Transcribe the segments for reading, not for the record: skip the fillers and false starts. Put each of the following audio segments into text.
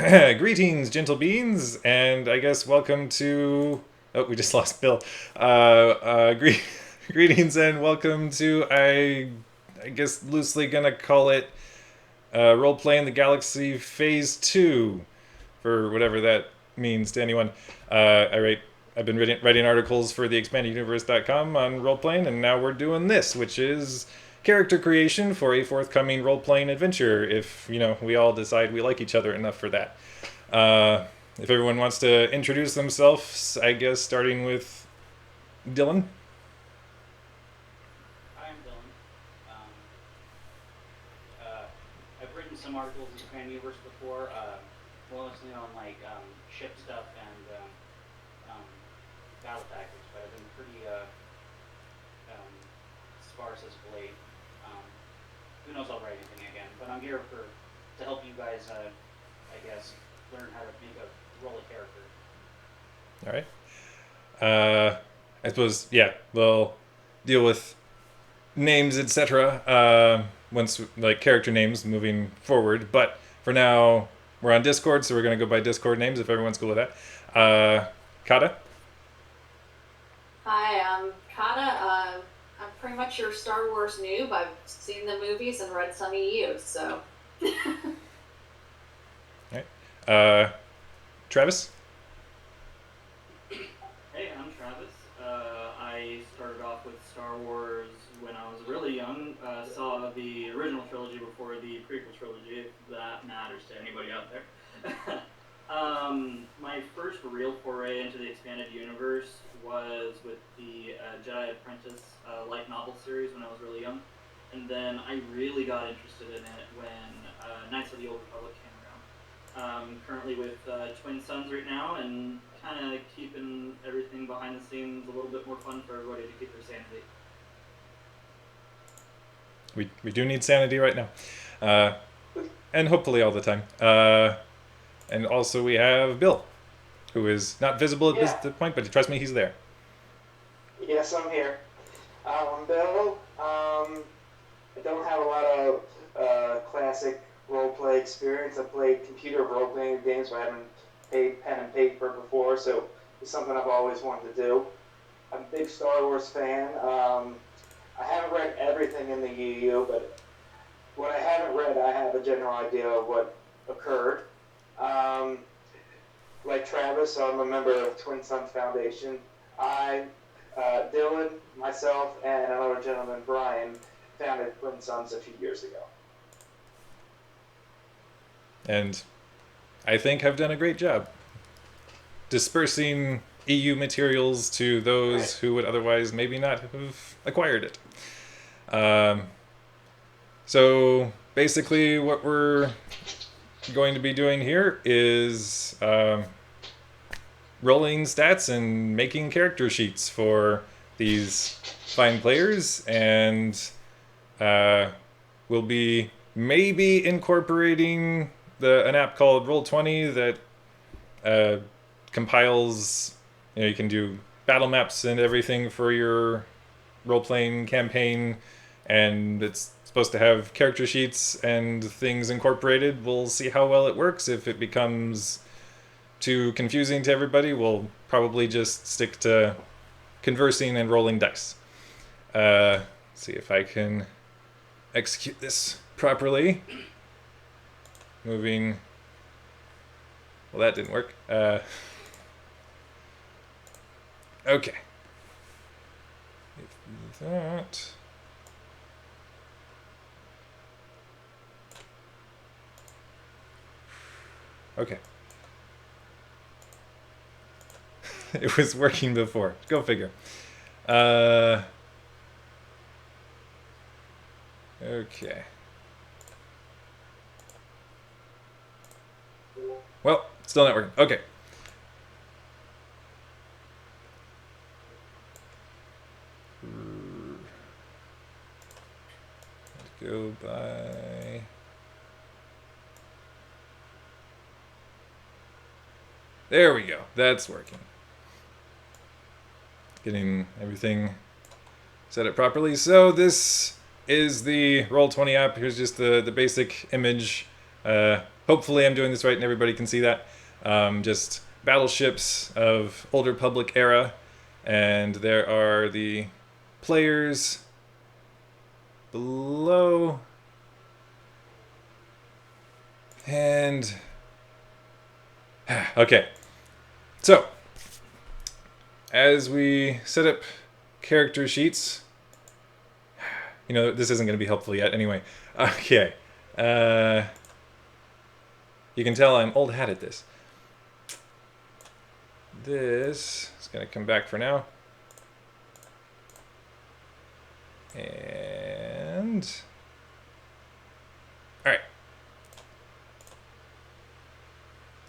Greetings, gentle beings, and I guess welcome to. Oh, we just lost Bill. Greetings and welcome to. I guess loosely gonna call it role playing the Galaxy Phase Two, for whatever that means to anyone. I write. I've been writing articles for the expandeduniverse.com on role playing, and now we're doing this, which is character creation for a forthcoming role playing adventure. If we all decide we like each other enough for that. If everyone wants to introduce themselves, I guess starting with Dylan. Hi, I'm Dylan. Um, uh, I've written some articles in Japan Universe before, mostly on ship stuff and um, battle tactics, but I've been pretty um, sparse as of late. Um, who knows? I'll write anything again, but I'm here for to help you guys. I guess learn how to make a roll a character. All right. I suppose we'll deal with names, etc. Once like character names moving forward, but for now we're on Discord, so we're gonna go by Discord names if everyone's cool with that. Kata. Hi, I'm Kata. I'm pretty much your Star Wars noob. I've seen the movies and read some EU, so. All right. Travis. Hey, I'm Travis. I started off with Star Wars when I was really young. Saw the original trilogy before the prequel trilogy, if that matters to anybody out there. My first real foray into the expanded universe was with the Jedi Apprentice light novel series when I was really young. And then I really got interested in it when Knights of the Old Republic came around. Currently with twin sons right now, and kind of keeping everything behind the scenes a little bit more fun for everybody to keep their sanity. We do need sanity right now, and hopefully all the time. And also we have Bill, who is not visible at this Yeah, point, but trust me, he's there. yes, I'm here. Bill. I don't have a lot of classic role play experience. I've played computer role playing games, but I haven't paid pen and paper before, so it's something I've always wanted to do. I'm a big Star Wars fan. I haven't read everything in the EU, but what I haven't read, I have a general idea of what occurred. Um, like Travis, I'm a member of Twin Sons Foundation. I, Dylan, myself, and another gentleman, Brian, founded Twin Sons a few years ago. And I think have done a great job dispersing EU materials to Right. those who would otherwise maybe not have acquired it. Um, so basically, what we're going to be doing here is rolling stats and making character sheets for these fine players, and uh, we'll be maybe incorporating an app called Roll20 that uh, compiles. You can do battle maps and everything for your role playing campaign, and it's supposed to have character sheets and things incorporated. We'll see how well it works. If it becomes too confusing to everybody, we'll probably just stick to conversing and rolling dice. See if I can execute this properly. Moving. Well, that didn't work. Okay. If that. Okay. It was working before. Go figure. Uh, okay. Well, still not working. Okay. Let's go by. There we go. That's working. Getting everything set up properly. So this is the Roll20 app. Here's just the basic image Hopefully I'm doing this right and everybody can see that. Just battleships of Old Republic era, and there are the players below, and okay, so as we set up character sheets, this isn't going to be helpful yet anyway. Okay, you can tell I'm old hat at this. This is going to come back for now. And all right,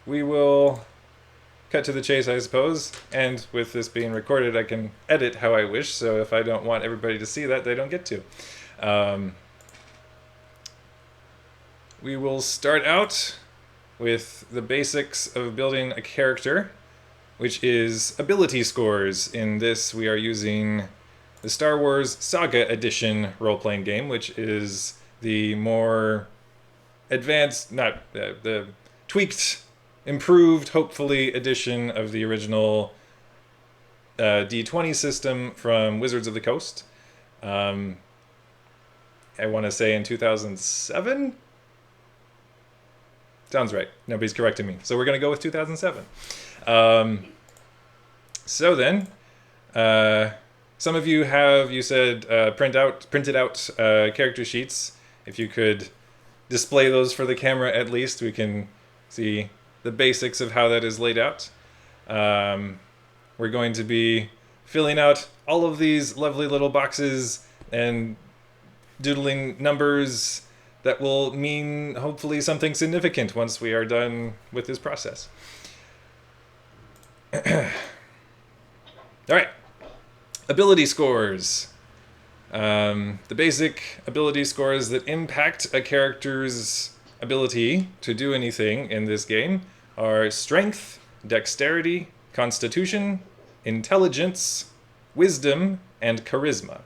we will cut to the chase, I suppose. And with this being recorded, I can edit how I wish. So if I don't want everybody to see that, they don't get to. We will start out with the basics of building a character, which is ability scores. In this, we are using the Star Wars Saga Edition role-playing game, which is the more advanced, not the tweaked, improved, hopefully, edition of the original D20 system from Wizards of the Coast. I want to say in 2007? Sounds right. Nobody's correcting me. So we're going to go with 2007. So then, some of you have, you said, printed out character sheets. If you could display those for the camera at least, we can see the basics of how that is laid out. We're going to be filling out all of these lovely little boxes and doodling numbers that will mean hopefully something significant once we are done with this process. All right, ability scores. The basic ability scores that impact a character's ability to do anything in this game are strength, dexterity, constitution, intelligence, wisdom, and charisma.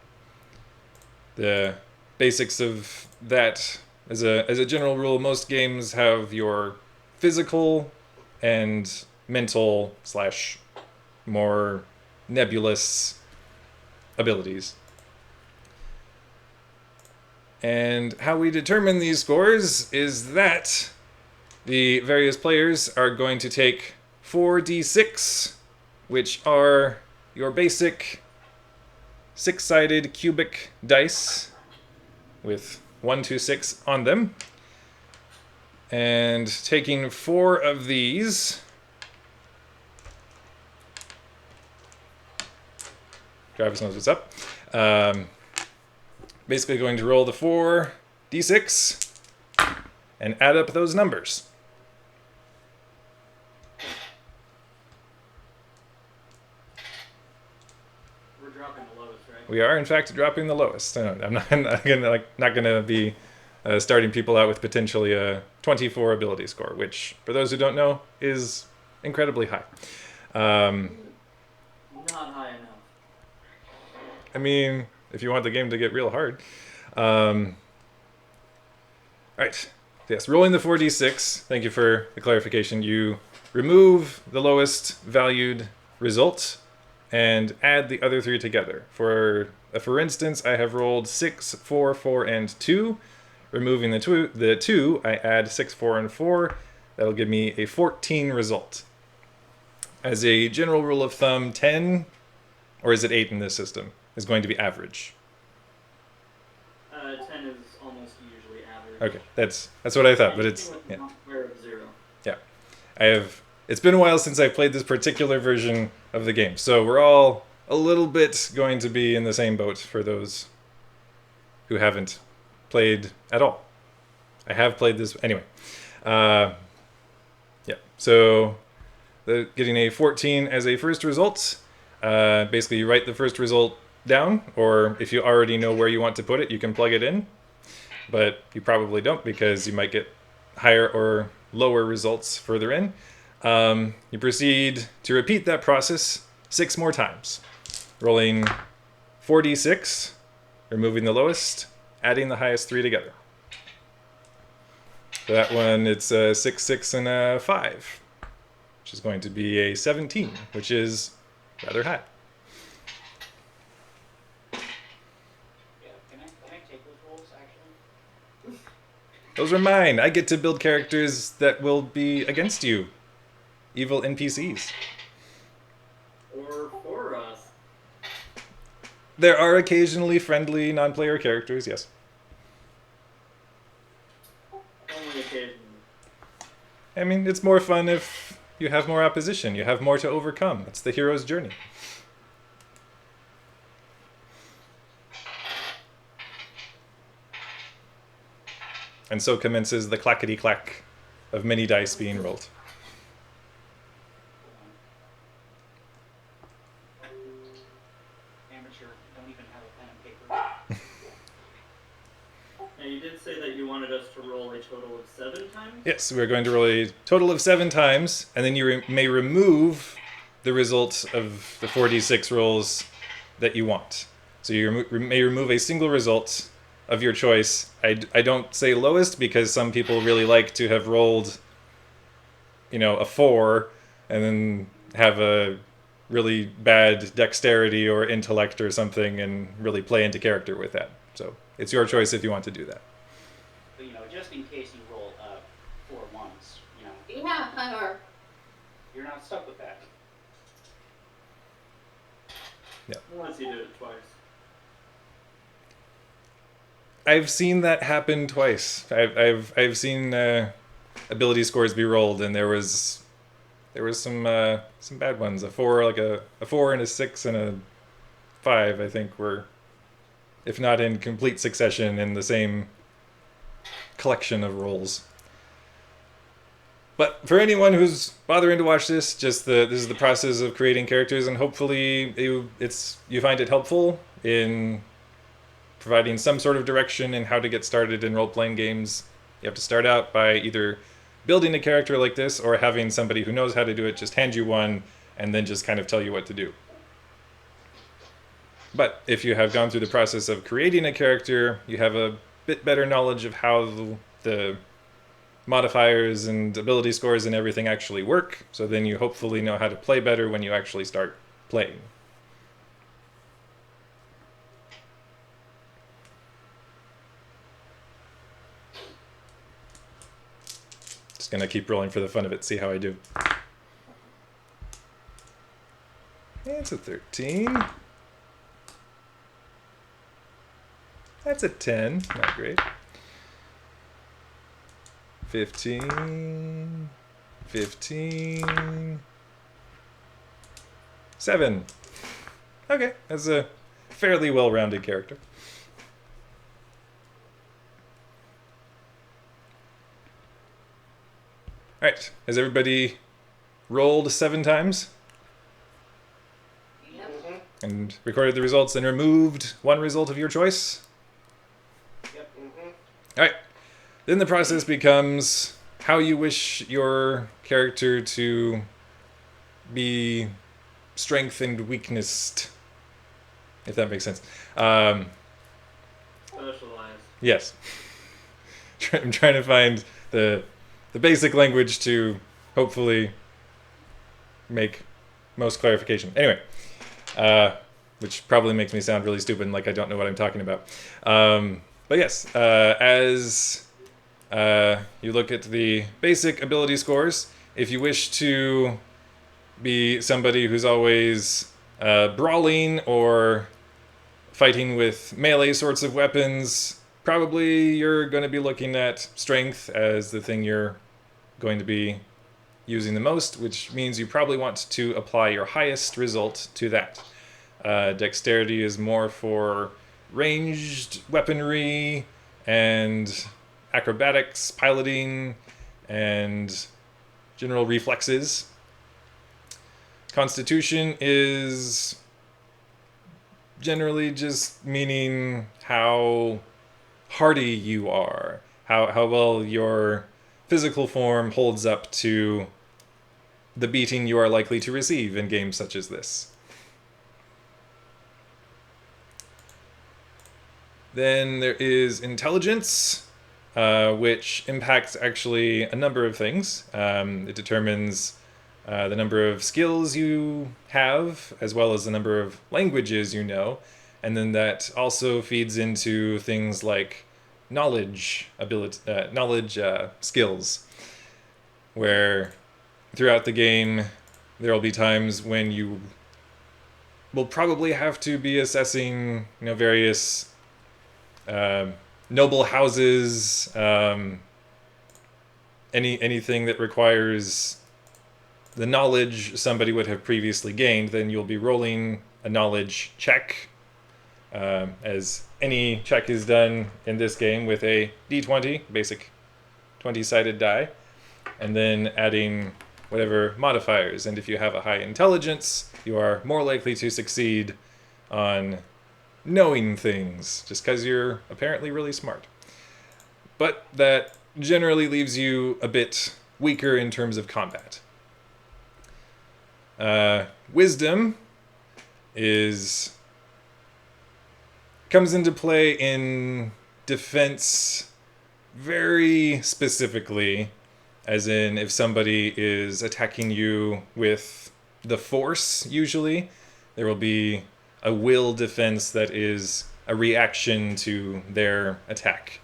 The basics of that, as a general rule, most games have your physical and mental / more nebulous abilities. And how we determine these scores is that the various players are going to take 4d6, which are your basic 6-sided cubic dice with 1 to 6 on them. And taking 4 of these, Travis knows what's up. Basically going to roll the 4d6 and add up those numbers. We're dropping the lowest, right? We are, in fact, dropping the lowest. I'm not gonna be starting people out with potentially a 24 ability score, which, for those who don't know, is incredibly high. Not high enough. I mean, if you want the game to get real hard. All right. Yes, rolling the 4d6. Thank you for the clarification. You remove the lowest valued result and add the other 3 together. For instance, I have rolled 6, 4, 4, and 2. Removing the 2, I add 6, 4, and 4. That'll give me a 14 result. As a general rule of thumb, 10, or is it 8 in this system, is going to be average. 10 is almost usually average. Okay, that's what I thought, but it's yeah. Of 0. Yeah, it's been a while since I played this particular version of the game, so we're all a little bit going to be in the same boat for those who haven't played at all. I have played this anyway. Yeah, so getting a 14 as a first result. Basically, you write the first result down, or if you already know where you want to put it, you can plug it in. But you probably don't, because you might get higher or lower results further in. You proceed to repeat that process 6 more times, rolling 4d6, removing the lowest, adding the highest 3 together. For that one, it's a 6, 6, and a 5, which is going to be a 17, which is rather high. Yeah, can I take those rolls actually? Those are mine. I get to build characters that will be against you. Evil NPCs. Or for us. There are occasionally friendly non-player characters, yes. Only occasionally. I mean, it's more fun if you have more opposition. You have more to overcome. It's the hero's journey. And so commences the clackety-clack of many dice being rolled. Amateur, don't even have a pen and paper. Now, you did say that you wanted us to roll a total of 7 times? Yes, we're going to roll a total of 7 times, and then you may remove the result of the 4d6 rolls that you want. So you may remove a single result of your choice. I don't say lowest because some people really like to have rolled, a 4 and then have a really bad dexterity or intellect or something and really play into character with that. So it's your choice if you want to do that. But just in case you roll 4 ones, Yeah, or you're not stuck with that. Unless you do it twice. I've seen that happen twice. I've seen ability scores be rolled, and there was some bad ones. A 4 and a 6 and a 5, I think, were, if not in complete succession, in the same collection of rolls. But for anyone who's bothering to watch this, this is the process of creating characters, and hopefully you find it helpful in providing some sort of direction in how to get started in role-playing games. You have to start out by either building a character like this or having somebody who knows how to do it just hand you one and then just kind of tell you what to do. But if you have gone through the process of creating a character, you have a bit better knowledge of how the modifiers and ability scores and everything actually work, so then you hopefully know how to play better when you actually start playing. Just gonna keep rolling for the fun of it, see how I do. It's a 13. That's a 10, not great. 15, 15, 7. Okay, that's a fairly well-rounded character. Alright, has everybody rolled 7 times? yep. And recorded the results and removed one result of your choice? Yep. Alright, then the process becomes how you wish your character to be strengthened, weaknessed, if that makes sense. Specialized. Yes. I'm trying to find the basic language to hopefully make most clarification. Anyway, which probably makes me sound really stupid and like I don't know what I'm talking about. But yes, as you look at the basic ability scores, if you wish to be somebody who's always brawling or fighting with melee sorts of weapons, probably you're going to be looking at strength as the thing you're going to be using the most, which means you probably want to apply your highest result to that. Dexterity is more for ranged weaponry and acrobatics, piloting, and general reflexes. Constitution is generally just meaning how hardy you are, how well your physical form holds up to the beating you are likely to receive in games such as this. Then there is intelligence. which impacts actually a number of things. It determines the number of skills you have, as well as the number of languages you know, and then that also feeds into things like knowledge skills, where throughout the game there will be times when you will probably have to be assessing, various noble houses, anything that requires the knowledge somebody would have previously gained. Then you'll be rolling a knowledge check, as any check is done in this game with a d20, basic 20-sided die, and then adding whatever modifiers. And if you have a high intelligence, you are more likely to succeed on knowing things, just because you're apparently really smart. But that generally leaves you a bit weaker in terms of combat. Wisdom comes into play in defense very specifically, as in if somebody is attacking you with the force, usually there will be a will defense that is a reaction to their attack.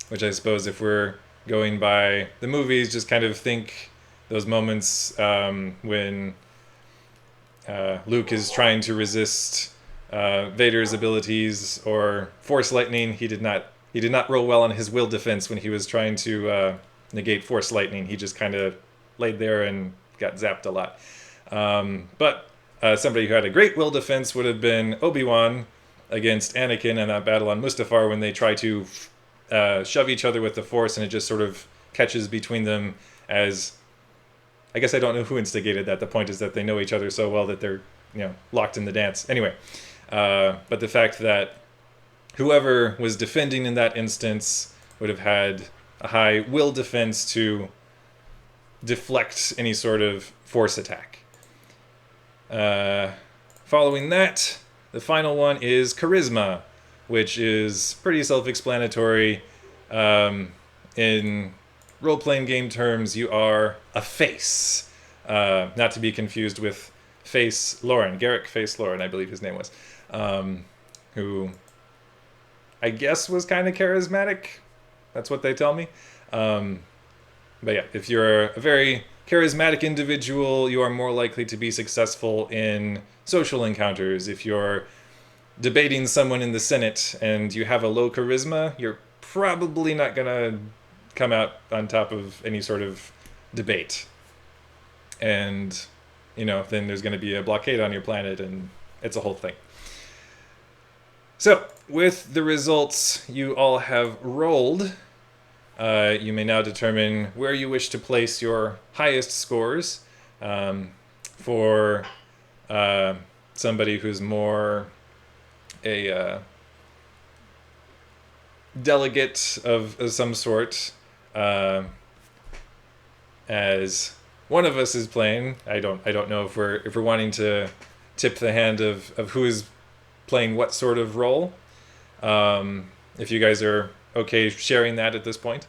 Which I suppose, if we're going by the movies, just kind of think those moments when Luke is trying to resist Vader's abilities or Force Lightning. He did not roll well on his will defense when he was trying to negate Force Lightning. He just kind of laid there and got zapped a lot. But somebody who had a great will defense would have been Obi-Wan against Anakin in that battle on Mustafar, when they try to shove each other with the Force, and it just sort of catches between them. As I guess I don't know who instigated that. The point is that they know each other so well that they're locked in the dance. Anyway, but the fact that whoever was defending in that instance would have had a high will defense to deflect any sort of Force attack. Following that, the final one is charisma, which is pretty self-explanatory. In role-playing game terms, you are a face. Not to be confused with Face Lauren, Garrick Face Lauren, I believe his name was, who I guess was kind of charismatic. That's what they tell me. But yeah, if you're a very charismatic individual, you are more likely to be successful in social encounters. If you're debating someone in the Senate and you have a low charisma, you're probably not going to come out on top of any sort of debate. And, then there's going to be a blockade on your planet, and it's a whole thing. So, with the results you all have rolled, you may now determine where you wish to place your highest scores. For somebody who's more a delegate of some sort, as one of us is playing. I don't know if we're wanting to tip the hand of who is playing what sort of role. If you guys are okay sharing that at this point.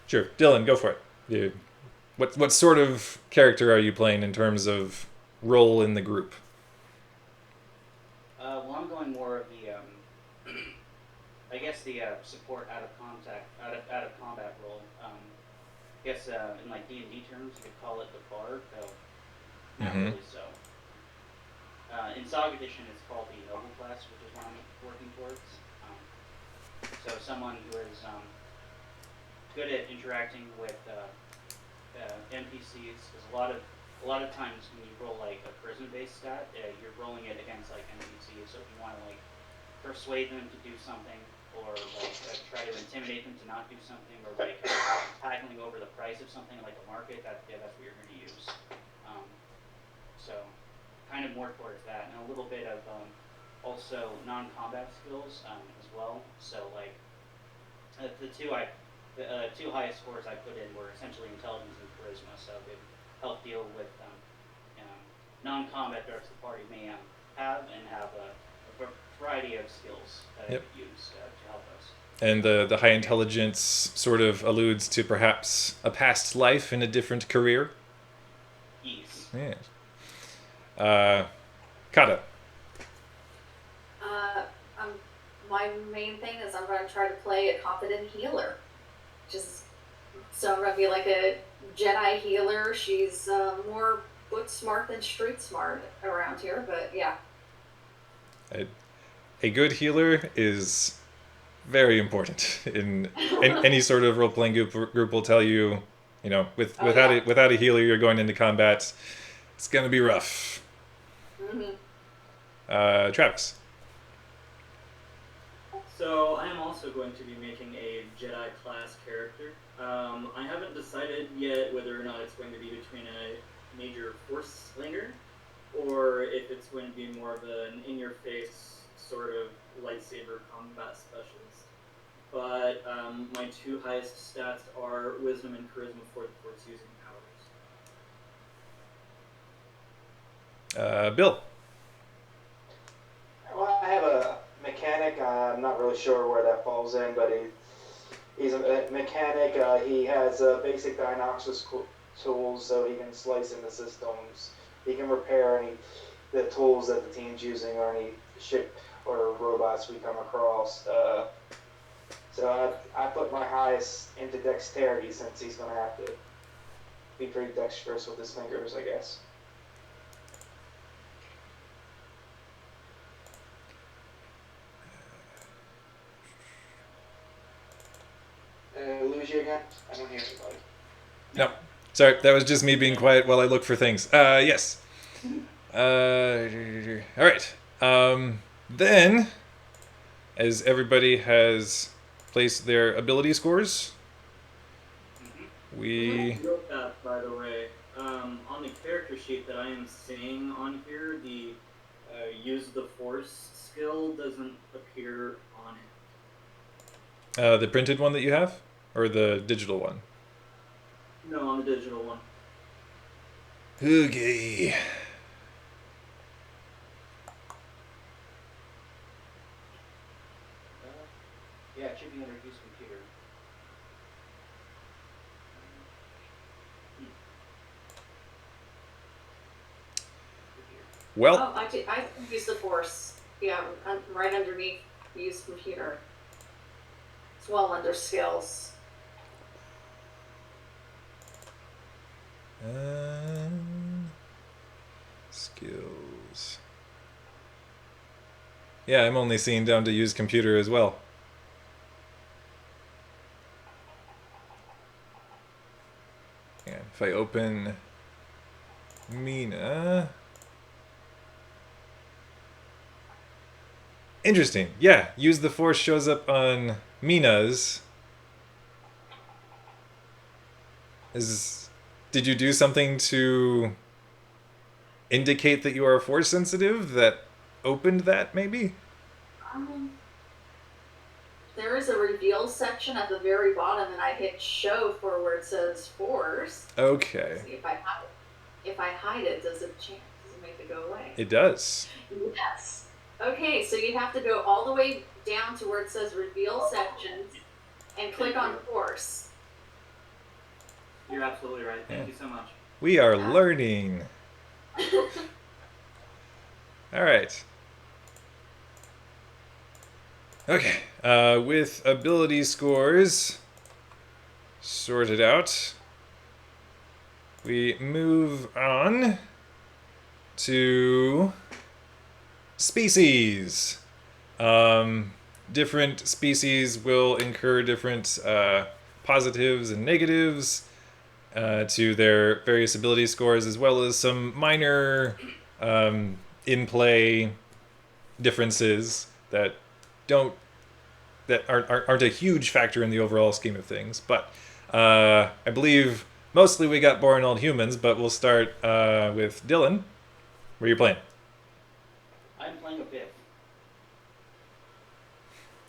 Sure, Dylan, go for it. What sort of character are you playing in terms of role in the group? Well, I'm going more of the, I guess the support out of combat role. I guess in like D&D terms, you could call it the bard, though not really so. In Saga Edition, it's called the noble class, which is what I'm working towards. So someone who is good at interacting with NPCs, because a lot of times when you roll like a charisma-based stat, you're rolling it against like NPCs. So if you want to like persuade them to do something, or like try to intimidate them to not do something, or like haggling over the price of something like a market, that's what you're going to use. So kind of more towards that, and a little bit of also non-combat skills as well. So like the two highest scores I put in were essentially intelligence and charisma, so they help deal with non-combat threats the party may have and have a variety of skills that Yep. I could use to help us. And the high intelligence sort of alludes to perhaps a past life in a different career. Yes. Yeah. Kata. Um, my main thing is I'm going to try to play a confident healer. So I'm going to be like a Jedi healer. She's more book smart than street smart around here, but yeah. A good healer is very important in any sort of role playing group will tell you, without a healer you're going into combat, it's gonna be rough. Travis. So I am also going to be making a Jedi class character. I haven't decided yet whether or not it's going to be between a major force slinger or if it's going to be more of an in-your-face sort of lightsaber combat specialist. But my two highest stats are wisdom and charisma for the force using powers. Bill. Well, I have a mechanic. I'm not really sure where that falls in, but he's a mechanic. He has basic diagnostics tools, so he can slice into systems. He can repair any the tools that the team's using or any ship or robots we come across. So I put my highest into dexterity since he's going to have to be pretty dexterous with his fingers, I guess. Lose you again? I don't hear anybody. No, sorry, that was just me being quiet while I look for things. Yes. All right. Then, as everybody has placed their ability scores, we. I wrote that, by the way. On the character sheet that I am seeing on here, the use the force skill doesn't appear on it. The printed one that you have, or the digital one? No, on the digital one. Okay. Yeah, it should be under use computer. Well. Oh, I use the force. Yeah, I'm right underneath use computer. It's well under skills. Skills. Yeah, I'm only seeing down to use computer as well. And if I open Mina. Interesting. Yeah, use the force shows up on Mina's. Did you do something to indicate that you are force sensitive that opened that, maybe? There is a reveal section at the very bottom, and I hit show for where it says force. Okay. See if I hide it, does it make it go away? It does. Yes. Okay, so you have to go all the way down to where it says reveal sections and click on force. You're absolutely right. Thank you so much. We are learning. All right. Okay. With ability scores sorted out, we move on to species. Different species will incur different positives and negatives to their various ability scores, as well as some minor in-play differences that aren't a huge factor in the overall scheme of things. But I believe mostly we got boring old humans, but we'll start with Dylan. Where are you playing? I'm playing a Biff.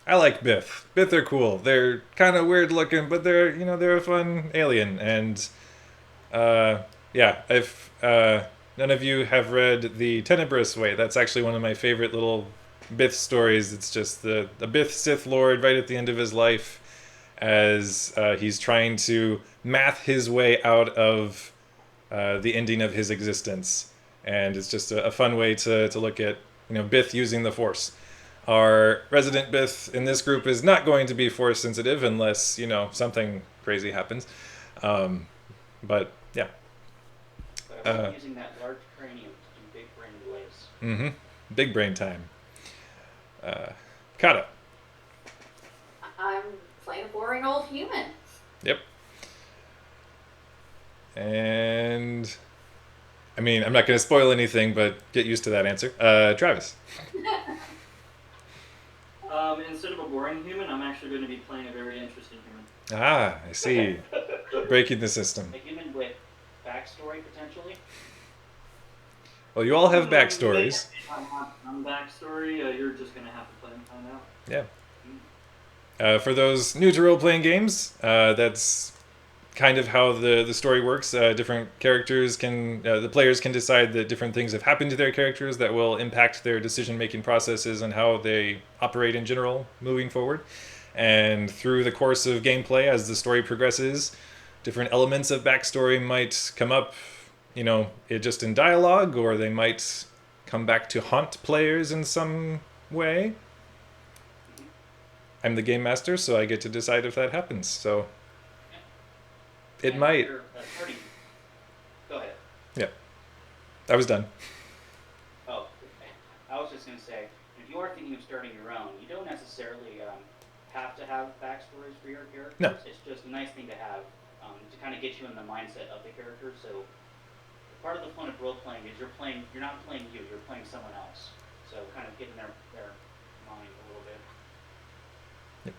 I like Biff. Biff are cool. They're kind of weird looking, but they're a fun alien. And yeah, if none of you have read The Tenebrous Way, that's actually one of my favorite little Bith's stories, it's just the Bith Sith Lord right at the end of his life, as he's trying to math his way out of the ending of his existence, and it's just a fun way to look at Bith using the Force. Our resident Bith in this group is not going to be Force sensitive unless something crazy happens, but yeah. But I love using that large cranium to do big brain waves. Mm-hmm. Big brain time. Kata. I'm playing a boring old human. Yep. And I mean, I'm not going to spoil anything, but get used to that answer. Travis. Instead of a boring human, I'm actually going to be playing a very interesting human. Ah, I see. Breaking the system. A human with backstory, potentially. Well, you all have backstories. On backstory, you're just going to have to play and find out. Yeah. For those new to role-playing games, that's kind of how the story works. Different characters the players can decide that different things have happened to their characters that will impact their decision-making processes and how they operate in general moving forward. And through the course of gameplay, as the story progresses, different elements of backstory might come up, it just in dialogue, or they might come back to haunt players in some way. I'm the game master, so I get to decide if that happens. So it And might. Go ahead. Yeah, I was done. Oh, I was just going to say, if you are thinking of starting your own, you don't necessarily have to have backstories for your characters. No. It's just a nice thing to have to kind of get you in the mindset of the character. So part of the fun of role playing is you're not playing you're playing someone else. So kind of getting their mind a little bit.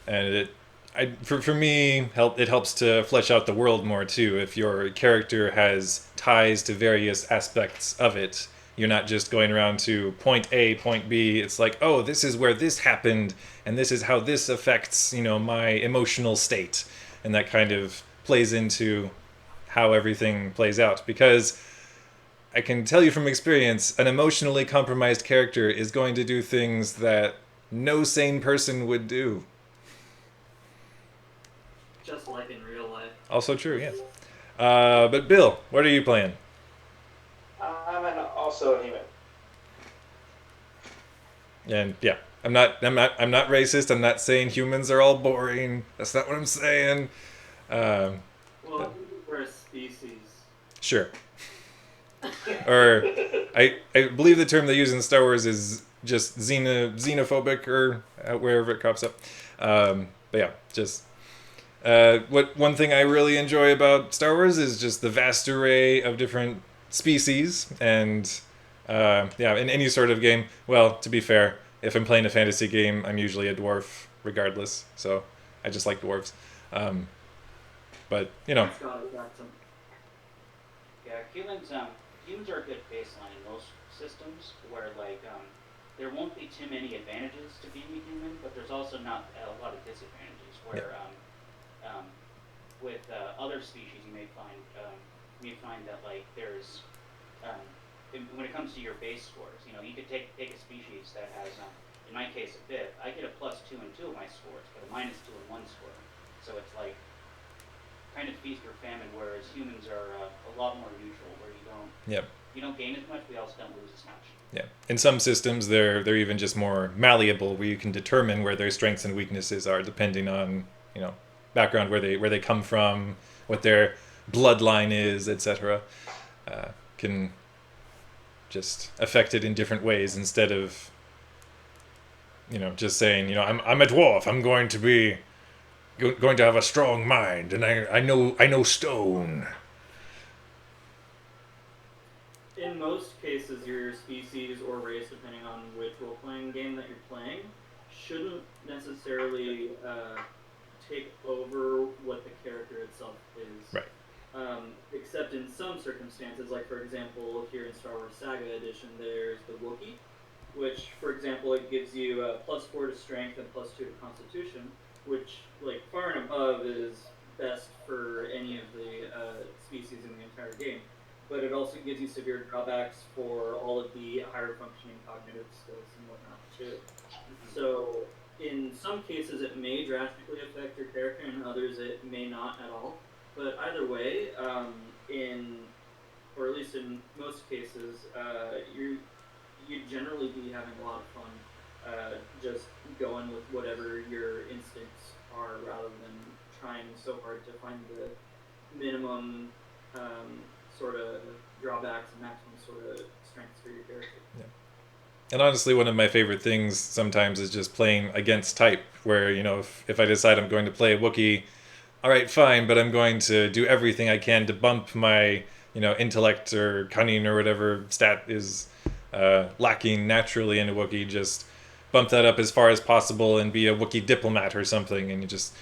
And for me, it helps to flesh out the world more too. If your character has ties to various aspects of it, you're not just going around to point A, point B. It's like, oh, this is where this happened, and this is how this affects, my emotional state, and that kind of plays into how everything plays out. Because I can tell you from experience, an emotionally compromised character is going to do things that no sane person would do. Just like in real life. Also true, yes. But Bill, what are you playing? I'm also a human. And yeah, I'm not racist. I'm not saying humans are all boring. That's not what I'm saying. Well, we're a species. Sure. Or I believe the term they use in Star Wars is just xenophobic, or wherever it crops up. But yeah, just one thing I really enjoy about Star Wars is just the vast array of different species, and in any sort of game. Well, to be fair, if I'm playing a fantasy game, I'm usually a dwarf regardless, so I just like dwarves. But Yeah, humans are a good baseline in most systems where there won't be too many advantages to being a human, but there's also not a lot of disadvantages where with other species you may find that there's when it comes to your base scores, you could take a species that has in my case a bit, I get a +2 and 2 of my scores, but a -2 and 1 score. So it's like kind of feast or famine, whereas humans are a lot more neutral, where you don't gain as much, we also don't lose as much. Yeah. In some systems, they're even just more malleable, where you can determine where their strengths and weaknesses are, depending on background, where they come from, what their bloodline is, etc. Can just affect it in different ways, instead of just saying I'm a dwarf. I'm going to have a strong mind, and I know stone. In most cases, your species or race, depending on which role-playing game that you're playing, shouldn't necessarily take over what the character itself is. Right. Except in some circumstances, like for example, here in Star Wars Saga Edition, there's the Wookiee, which, for example, it gives you a +4 to Strength and +2 to Constitution, which, far and above, is best for any of the species in the entire game. but it also gives you severe drawbacks for all of the higher functioning cognitive skills and whatnot too. So in some cases it may drastically affect your character, and others it may not at all. But either way, in or at least in most cases, you'd generally be having a lot of fun, just going with whatever your instincts are, rather than trying so hard to find the minimum sort of drawbacks and maximum sort of strengths for your character. And honestly, one of my favorite things sometimes is just playing against type, where, if I decide I'm going to play a Wookiee, all right, fine, but I'm going to do everything I can to bump my, intellect or cunning or whatever stat is lacking naturally in a Wookiee, just bump that up as far as possible and be a Wookiee diplomat or something, and just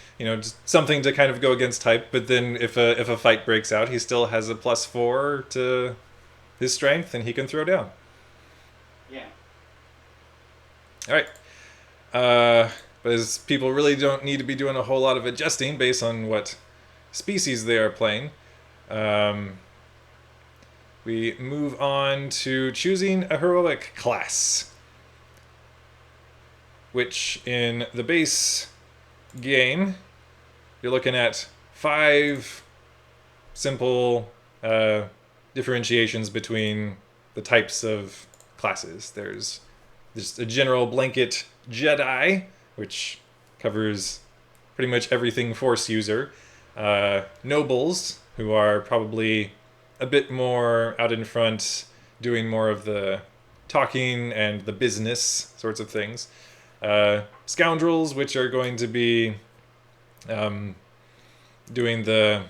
something to kind of go against type. But then if a fight breaks out, he still has a +4 to his strength, and he can throw down. Yeah. All right. But as people really don't need to be doing a whole lot of adjusting based on what species they are playing, we move on to choosing a heroic class, which in the base game, you're looking at 5 simple differentiations between the types of classes. There's just a general blanket Jedi, which covers pretty much everything Force user. Nobles, who are probably a bit more out in front, doing more of the talking and the business sorts of things. Scoundrels, which are going to be doing the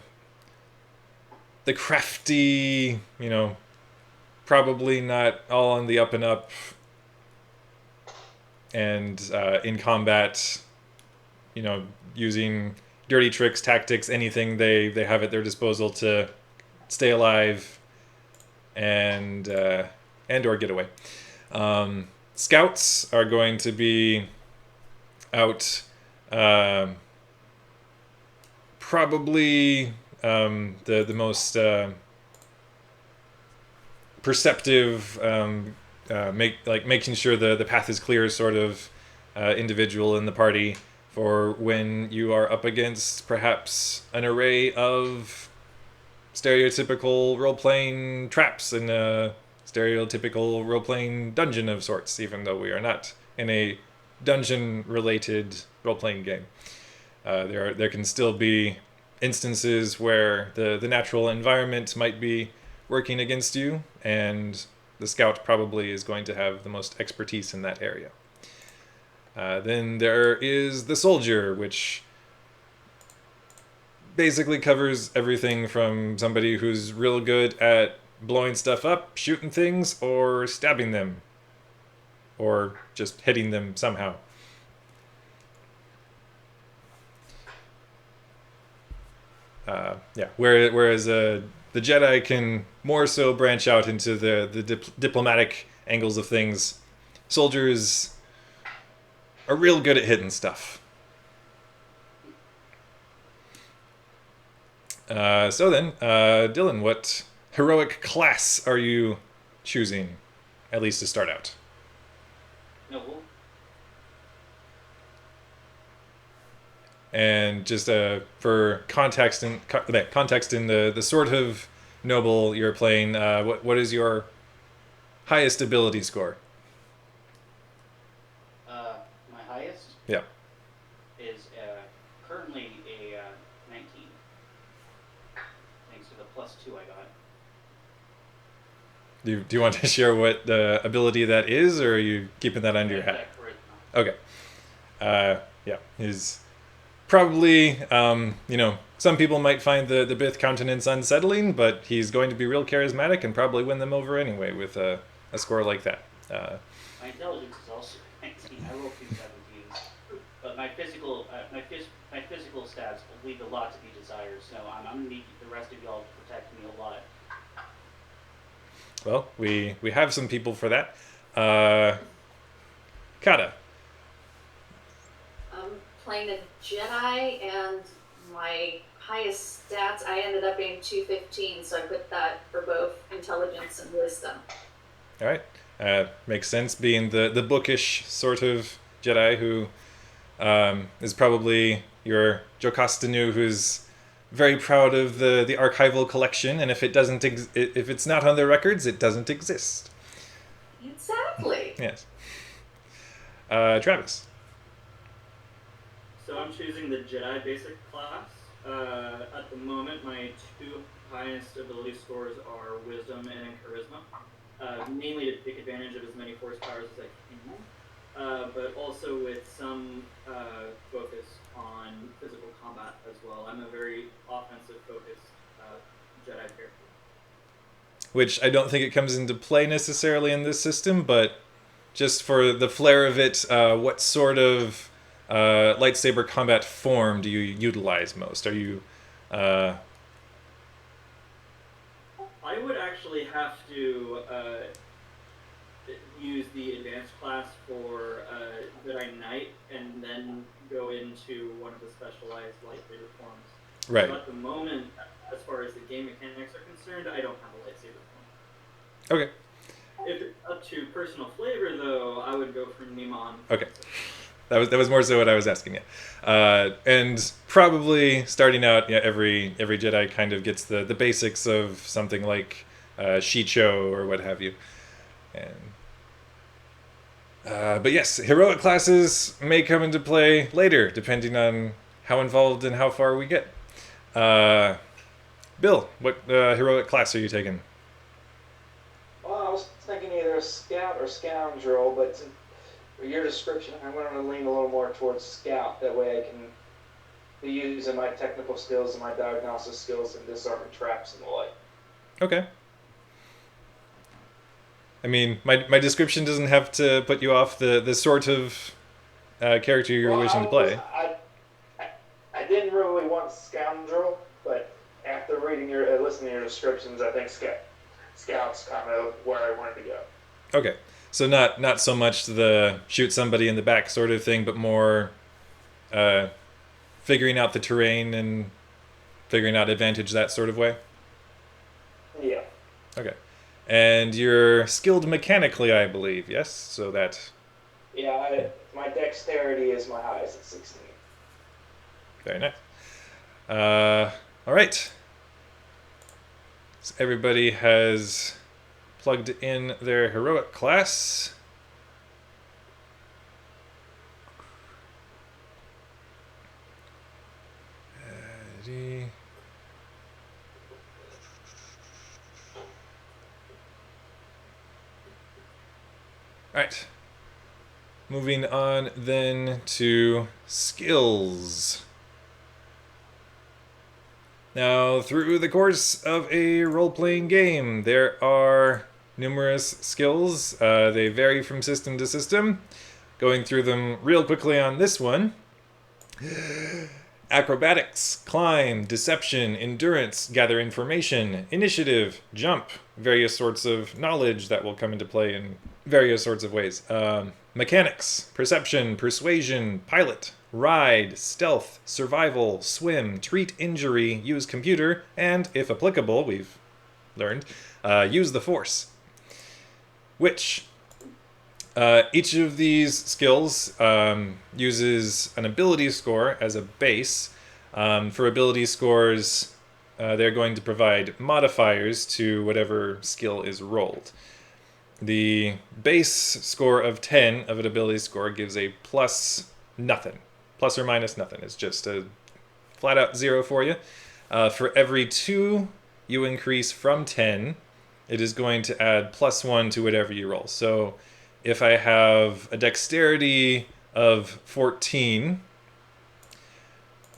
crafty, probably not all on the up and up, and in combat, using dirty tricks, tactics, anything they have at their disposal to stay alive and or get away. Scouts are going to be out probably the most perceptive, making sure the path is clear sort of individual in the party for when you are up against perhaps an array of stereotypical role-playing traps in a stereotypical role-playing dungeon of sorts, even though we are not in a dungeon-related role-playing game. There can still be instances where the natural environment might be working against you, and the scout probably is going to have the most expertise in that area. Then there is the soldier, which basically covers everything from somebody who's real good at blowing stuff up, shooting things, or stabbing them, or just hitting them somehow. Whereas the Jedi can more so branch out into the diplomatic angles of things. Soldiers are real good at hitting stuff. So then, Dylan, what heroic class are you choosing, at least to start out? Noble. And just for context in the sort of noble you're playing, what is your highest ability score? My highest Yeah. is currently a 19, thanks to the +2 I got. Do you want to share what the ability that is, or are you keeping that under your hat? Okay. Yeah, he's probably, some people might find the Bith countenance unsettling, but he's going to be real charismatic and probably win them over anyway with a score like that. My intelligence is also 19. I rolled 2 17s, but my physical stats leave a lot to be desired. So I'm gonna need the rest of y'all to protect me a lot. Well, we have some people for that. Kata. I'm playing a Jedi, and my highest stats, I ended up being 215, so I put that for both intelligence and wisdom. All right. Makes sense, being the bookish sort of Jedi who is probably your Jocasta who's very proud of the archival collection, and if it doesn't if it's not on their records, it doesn't exist. Exactly. Yes. Travis. So I'm choosing the Jedi basic class. At the moment, my two highest ability scores are Wisdom and Charisma, mainly to take advantage of as many Force powers as I can, but also with some focus on physical combat as well. I'm a very offensive-focused Jedi character. Which I don't think it comes into play necessarily in this system, but just for the flair of it, what sort of lightsaber combat form do you utilize most? Are you... I would actually have to use the advanced class for Jedi Knight and then go into one of the specialized lightsaber forms. Right. So at the moment, as far as the game mechanics are concerned, I don't have a lightsaber form. Okay. If it's up to personal flavor, though, I would go for Nimon. Okay. That was more so what I was asking you. And probably starting out, yeah, every Jedi kind of gets the basics of something like Shicho or what have you. And but yes, heroic classes may come into play later, depending on how involved and how far we get. Bill, what heroic class are you taking? Well, I was thinking either scout or scoundrel, but for your description, I'm going to lean a little more towards scout. That way I can be using my technical skills and my diagnosis skills and disarming traps and the like. Okay. I mean, my description doesn't have to put you off the sort of character you're wishing to play. I didn't really want scoundrel, but after reading listening to your descriptions, I think scout's kind of where I wanted to go. Okay, so not so much the shoot somebody in the back sort of thing, but more figuring out the terrain and figuring out advantage, that sort of way. Yeah. Okay. And you're skilled mechanically, I believe, yes? So that... Yeah, my dexterity is my highest at 16. Very nice. All right. So everybody has plugged in their heroic class. All right. Moving on then to skills. Now, through the course of a role-playing game, there are numerous skills. They vary from system to system. Going through them real quickly on this one. Acrobatics, climb, deception, endurance, gather information, initiative, jump, various sorts of knowledge that will come into play in various sorts of ways. Mechanics, perception, persuasion, pilot, ride, stealth, survival, swim, treat injury, use computer, and, if applicable, we've learned, use the force. Which, each of these skills uses an ability score as a base. For ability scores, they're going to provide modifiers to whatever skill is rolled. The base score of 10 of an ability score gives a plus nothing. Plus or minus nothing. It's just a flat out 0 for you. For every 2 you increase from 10, it is going to add plus 1 to whatever you roll. So if I have a dexterity of 14,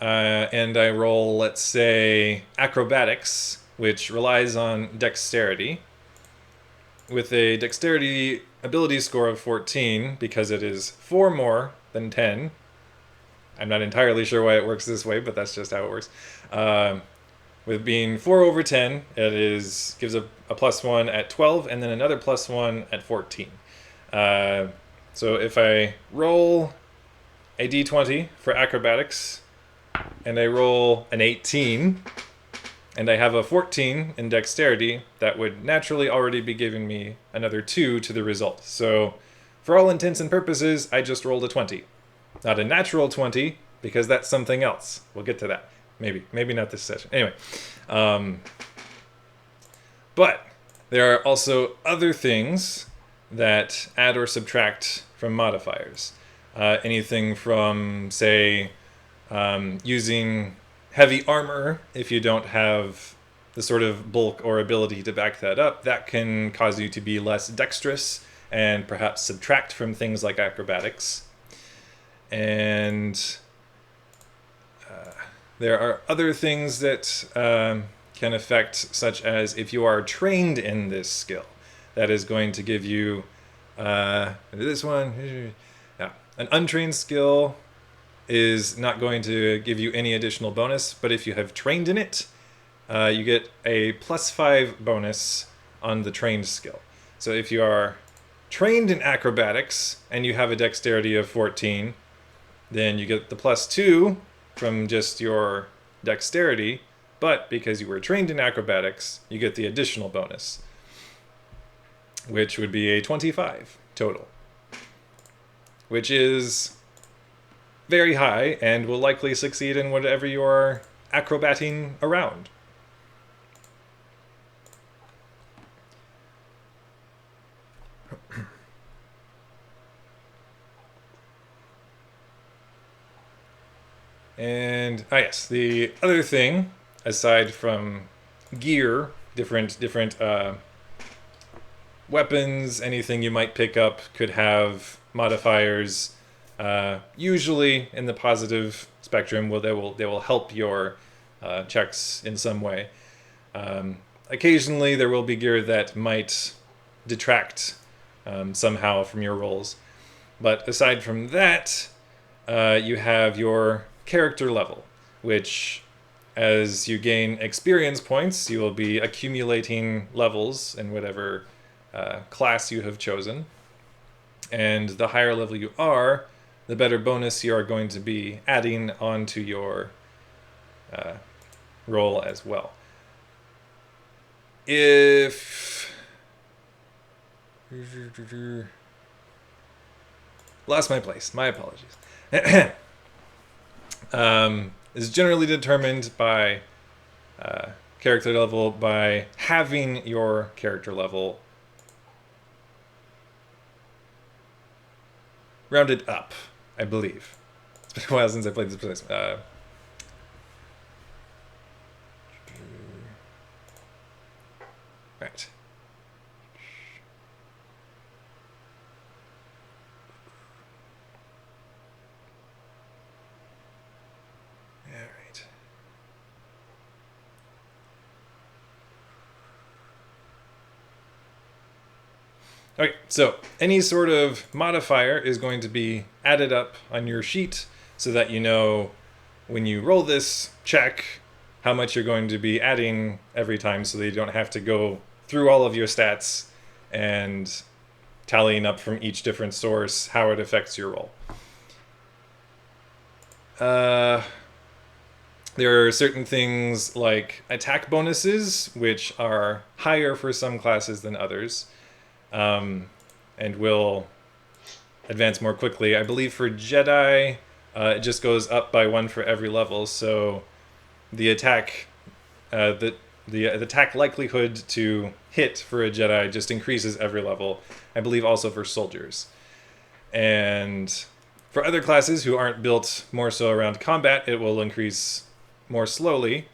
and I roll, let's say, acrobatics, which relies on dexterity, with a dexterity ability score of 14, because it is 4 more than 10. I'm not entirely sure why it works this way, but that's just how it works. With being 4 over 10, it gives a plus 1 at 12, and then another plus 1 at 14. So if I roll a d20 for acrobatics, and I roll an 18, and I have a 14 in dexterity, that would naturally already be giving me another 2 to the result. So, for all intents and purposes, I just rolled a 20. Not a natural 20, because that's something else. We'll get to that. Maybe not this session. Anyway. But there are also other things that add or subtract from modifiers. Anything from, say, using heavy armor, if you don't have the sort of bulk or ability to back that up, that can cause you to be less dexterous and perhaps subtract from things like acrobatics. And there are other things that can affect, such as if you are trained in this skill, that is going to give you this one. Yeah, an untrained skill is not going to give you any additional bonus, but if you have trained in it, you get a +5 bonus on the trained skill. So if you are trained in acrobatics and you have a dexterity of 14, then you get the +2 from just your dexterity, but because you were trained in acrobatics, you get the additional bonus, which would be a 25 total, which is very high and will likely succeed in whatever you're acrobating around. And yes, the other thing, aside from gear, different weapons, anything you might pick up could have modifiers. Usually in the positive spectrum, they will help your checks in some way. Occasionally, there will be gear that might detract somehow from your rolls. But aside from that, you have your character level, which, as you gain experience points, you will be accumulating levels in whatever class you have chosen. And the higher level you are, the better bonus you are going to be adding onto your roll as well. If... Lost my place. My apologies. Is generally determined by character level, by having your character level rounded up, I believe. It's been a while since I played this place. Right. Okay, so any sort of modifier is going to be added up on your sheet so that you know when you roll this check how much you're going to be adding every time, so that you don't have to go through all of your stats and tallying up from each different source how it affects your roll. There are certain things like attack bonuses, which are higher for some classes than others. And will advance more quickly. I believe for Jedi, it just goes up by 1 for every level, so the attack, the attack likelihood to hit for a Jedi just increases every level. I believe also for soldiers. And for other classes who aren't built more so around combat, it will increase more slowly.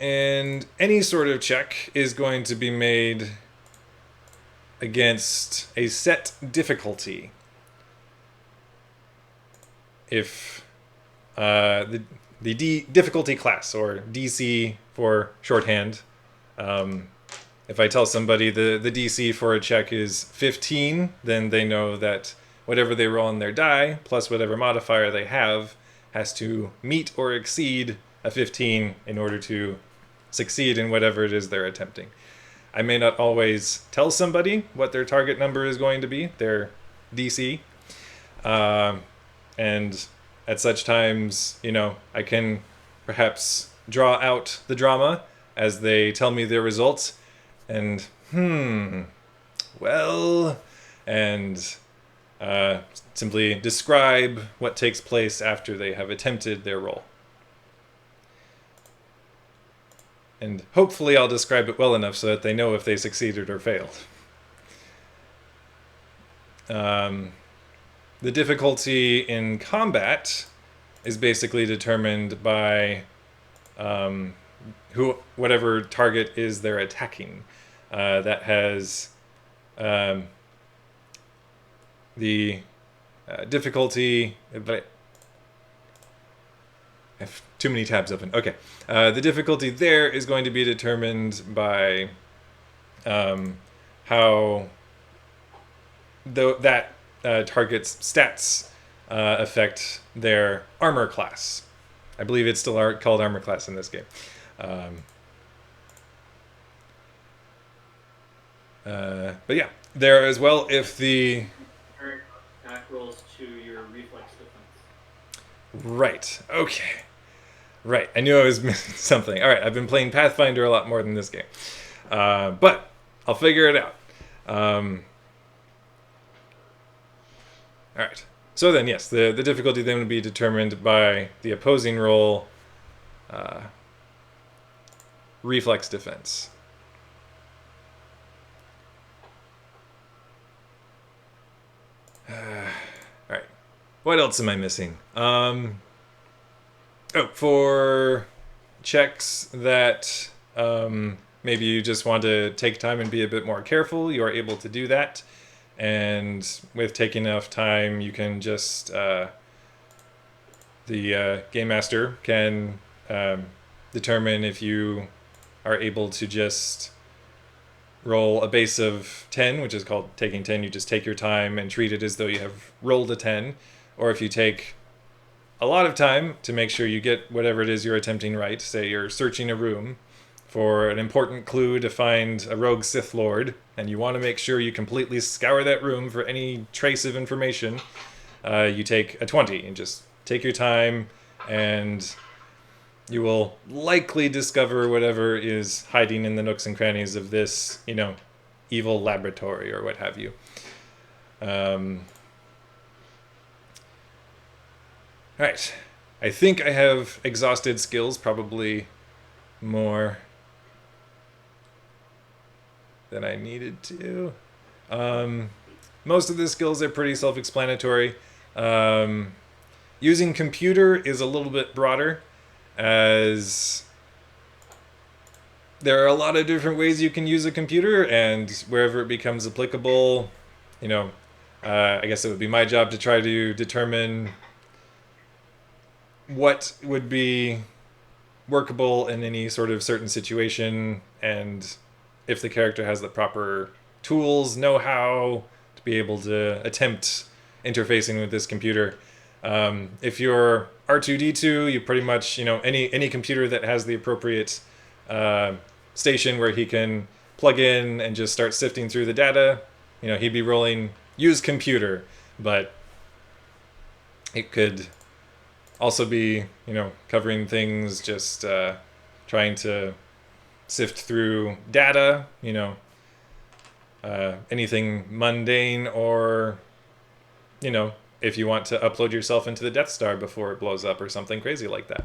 And any sort of check is going to be made against a set difficulty. If the difficulty class, or DC for shorthand, if I tell somebody the DC for a check is 15, then they know that whatever they roll on their die, plus whatever modifier they have, has to meet or exceed a 15 in order to succeed in whatever it is they're attempting. I may not always tell somebody what their target number is going to be. They're DC. And at such times, I can perhaps draw out the drama as they tell me their results, and well, and simply describe what takes place after they have attempted their role. And hopefully I'll describe it well enough so that they know if they succeeded or failed. The difficulty in combat is basically determined by whatever target is they're attacking. That has the difficulty. But I have too many tabs open. Okay, the difficulty there is going to be determined by how that target's stats affect their armor class. I believe it's still called armor class in this game. But yeah, there as well, if the... Attack rolls to your reflex defense. Right, okay. Right, I knew I was missing something. Alright, I've been playing Pathfinder a lot more than this game. But I'll figure it out. Alright, so then yes, the difficulty then would be determined by the opposing roll, reflex defense. Alright, what else am I missing? For checks that maybe you just want to take time and be a bit more careful, you are able to do that. And with taking enough time, you can just... the Game Master can determine if you are able to just roll a base of 10, which is called taking 10. You just take your time and treat it as though you have rolled a 10. Or if you take a lot of time to make sure you get whatever it is you're attempting right, say you're searching a room for an important clue to find a rogue Sith Lord, and you want to make sure you completely scour that room for any trace of information, you take a 20 and just take your time, and you will likely discover whatever is hiding in the nooks and crannies of this, evil laboratory or what have you. Alright, I think I have exhausted skills, probably more than I needed to. Most of the skills are pretty self-explanatory. Using computer is a little bit broader, as there are a lot of different ways you can use a computer, and wherever it becomes applicable, I guess it would be my job to try to determine what would be workable in any sort of certain situation, and if the character has the proper tools, know-how to be able to attempt interfacing with this computer. If you're R2-D2, you pretty much, any computer that has the appropriate station where he can plug in and just start sifting through the data, he'd be rolling use computer, but it could also be, covering things, just trying to sift through data, anything mundane, or, if you want to upload yourself into the Death Star before it blows up or something crazy like that.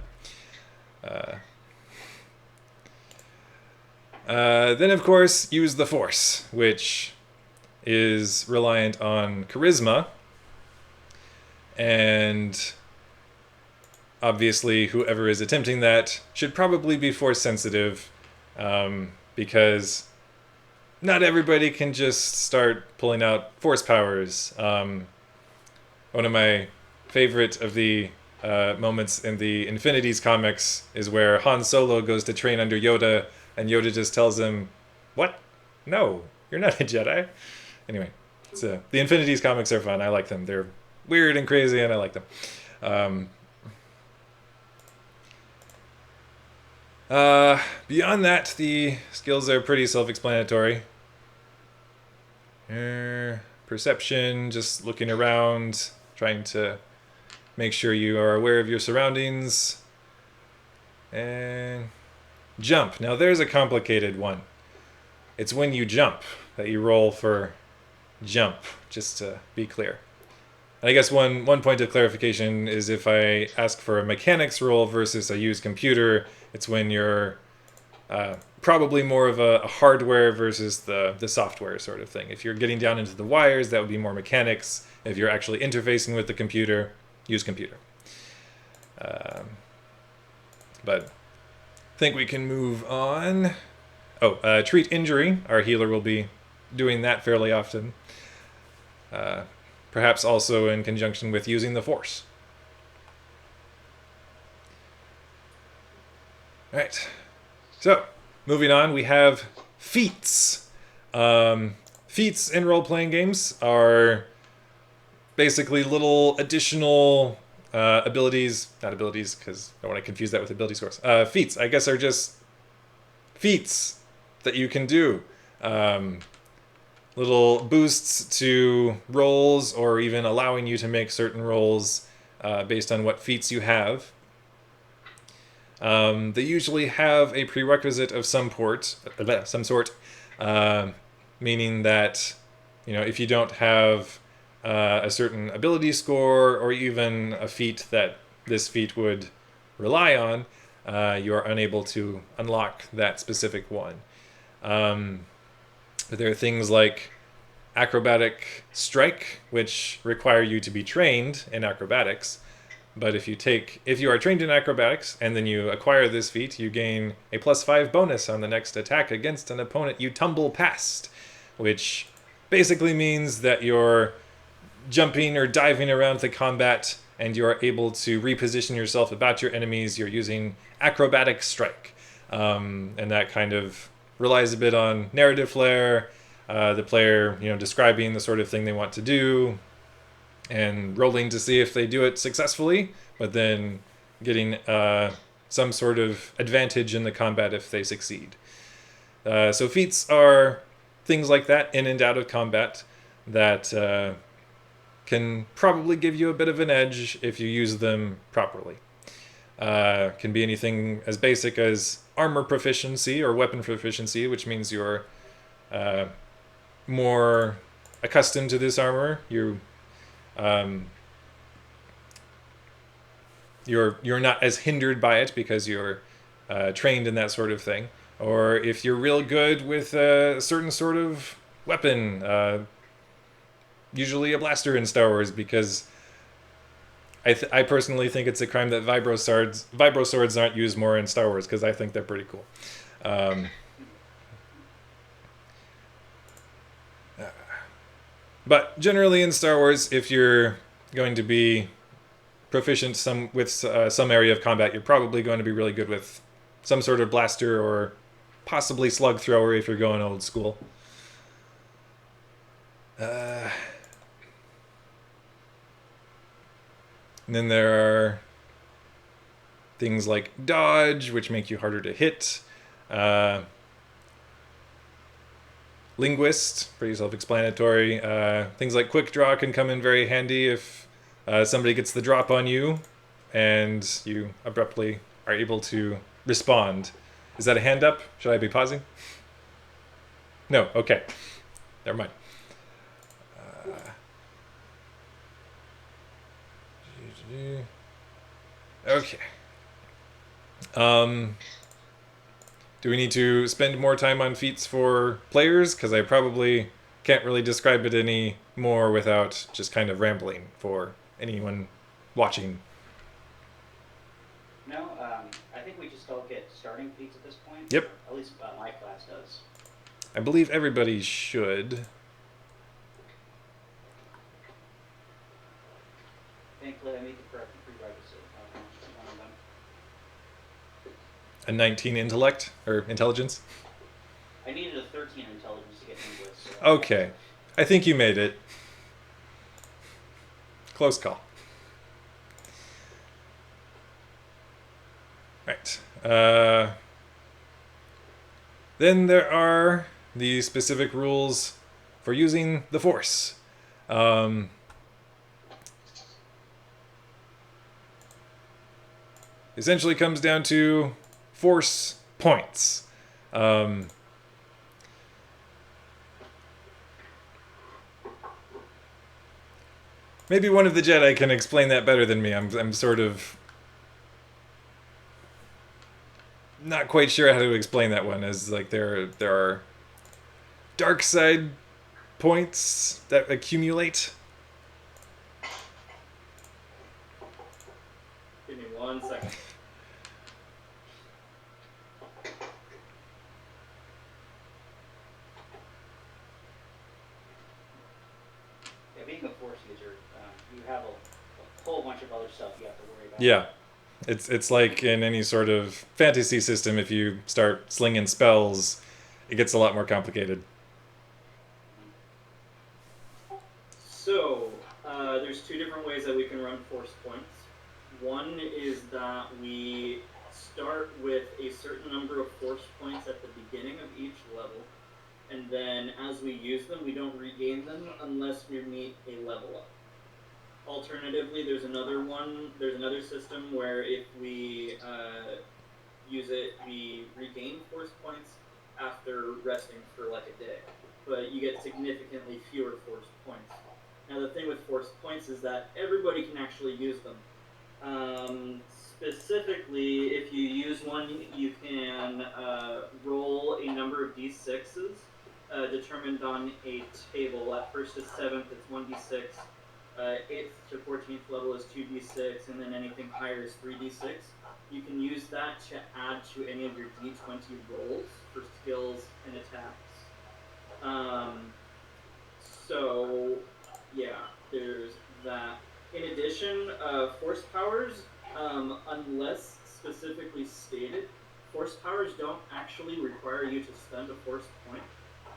Then, of course, use the Force, which is reliant on charisma, and obviously whoever is attempting that should probably be Force sensitive, because not everybody can just start pulling out Force powers. One of my favorite of the moments in the Infinities comics is where Han Solo goes to train under Yoda, and Yoda just tells him, "What? No, you're not a Jedi." Anyway, so the Infinities comics are fun. I like them. They're weird and crazy, and I like them. Beyond that, the skills are pretty self-explanatory. perception, just looking around, trying to make sure you are aware of your surroundings. And jump. Now there's a complicated one. It's when you jump that you roll for jump, just to be clear. And I guess one point of clarification is if I ask for a mechanics roll versus a use computer, it's when you're probably more of a hardware versus the software sort of thing. If you're getting down into the wires, that would be more mechanics. If you're actually interfacing with the computer, use computer. But I think we can move on. Oh, treat injury. Our healer will be doing that fairly often. Perhaps also in conjunction with using the force. All right. So, moving on, we have feats. Feats in role-playing games are basically little additional abilities, not abilities, because I don't want to confuse that with ability scores. Feats, I guess, are just feats that you can do. Little boosts to rolls, or even allowing you to make certain rolls based on what feats you have. They usually have a prerequisite of some sort, meaning that if you don't have a certain ability score or even a feat that this feat would rely on, you are unable to unlock that specific one. But there are things like acrobatic strike, which require you to be trained in acrobatics. But if you are trained in acrobatics and then you acquire this feat, you gain a +5 bonus on the next attack against an opponent you tumble past, which basically means that you're jumping or diving around the combat and you are able to reposition yourself about your enemies. You're using acrobatic strike. And that kind of relies a bit on narrative flair, the player describing the sort of thing they want to do, and rolling to see if they do it successfully, but then getting some sort of advantage in the combat if they succeed. So feats are things like that in and out of combat that can probably give you a bit of an edge if you use them properly. Can be anything as basic as armor proficiency or weapon proficiency, which means you're more accustomed to this armor. You're not as hindered by it because you're trained in that sort of thing. Or if you're real good with a certain sort of weapon, usually a blaster in Star Wars, because I personally think it's a crime that vibro swords aren't used more in Star Wars, because I think they're pretty cool. But generally in Star Wars, if you're going to be proficient with some area of combat, you're probably going to be really good with some sort of blaster or possibly slug thrower if you're going old school. And then there are things like dodge, which make you harder to hit. Linguist, pretty self-explanatory. Things like quick draw can come in very handy if somebody gets the drop on you and you abruptly are able to respond. Is that a hand up? Should I be pausing? No, okay. Never mind. Okay. Do we need to spend more time on feats for players? Because I probably can't really describe it any more without just kind of rambling for anyone watching. No, I think we just all get starting feats at this point. Yep. At least my class does. I believe everybody should. Thankfully, I made the correct prerequisite. One of them. A 19 intellect or intelligence? I needed a 13 intelligence to get linguist. So Okay. I think you made it. Close call. Right. Then there are the specific rules for using the Force. Um, essentially comes down to force points. Um, maybe one of the Jedi can explain that better than me. I'm sort of not quite sure how to explain that one. As like there are dark side points that accumulate. Give me 1 second. Yeah, being a force user, you have a whole bunch of other stuff you have to worry about. Yeah, it's like in any sort of fantasy system. If you start slinging spells, it gets a lot more complicated. So, there's 2 different ways that we can run force points. One is that we start with a certain number of force points at the beginning of each level, and then as we use them, we don't regain them unless we meet a level up. Alternatively, there's another system where if we use it, we regain force points after resting for like a day, but you get significantly fewer force points. Now, the thing with force points is that everybody can actually use them. Specifically, if you use one, you can roll a number of d6s determined on a table. At first to 7th, it's 1d6. 8th to 14th level is 2d6, and then anything higher is 3d6. You can use that to add to any of your d20 rolls for skills and attacks. So, yeah, there's that. In addition, force powers, unless specifically stated, force powers don't actually require you to spend a force point.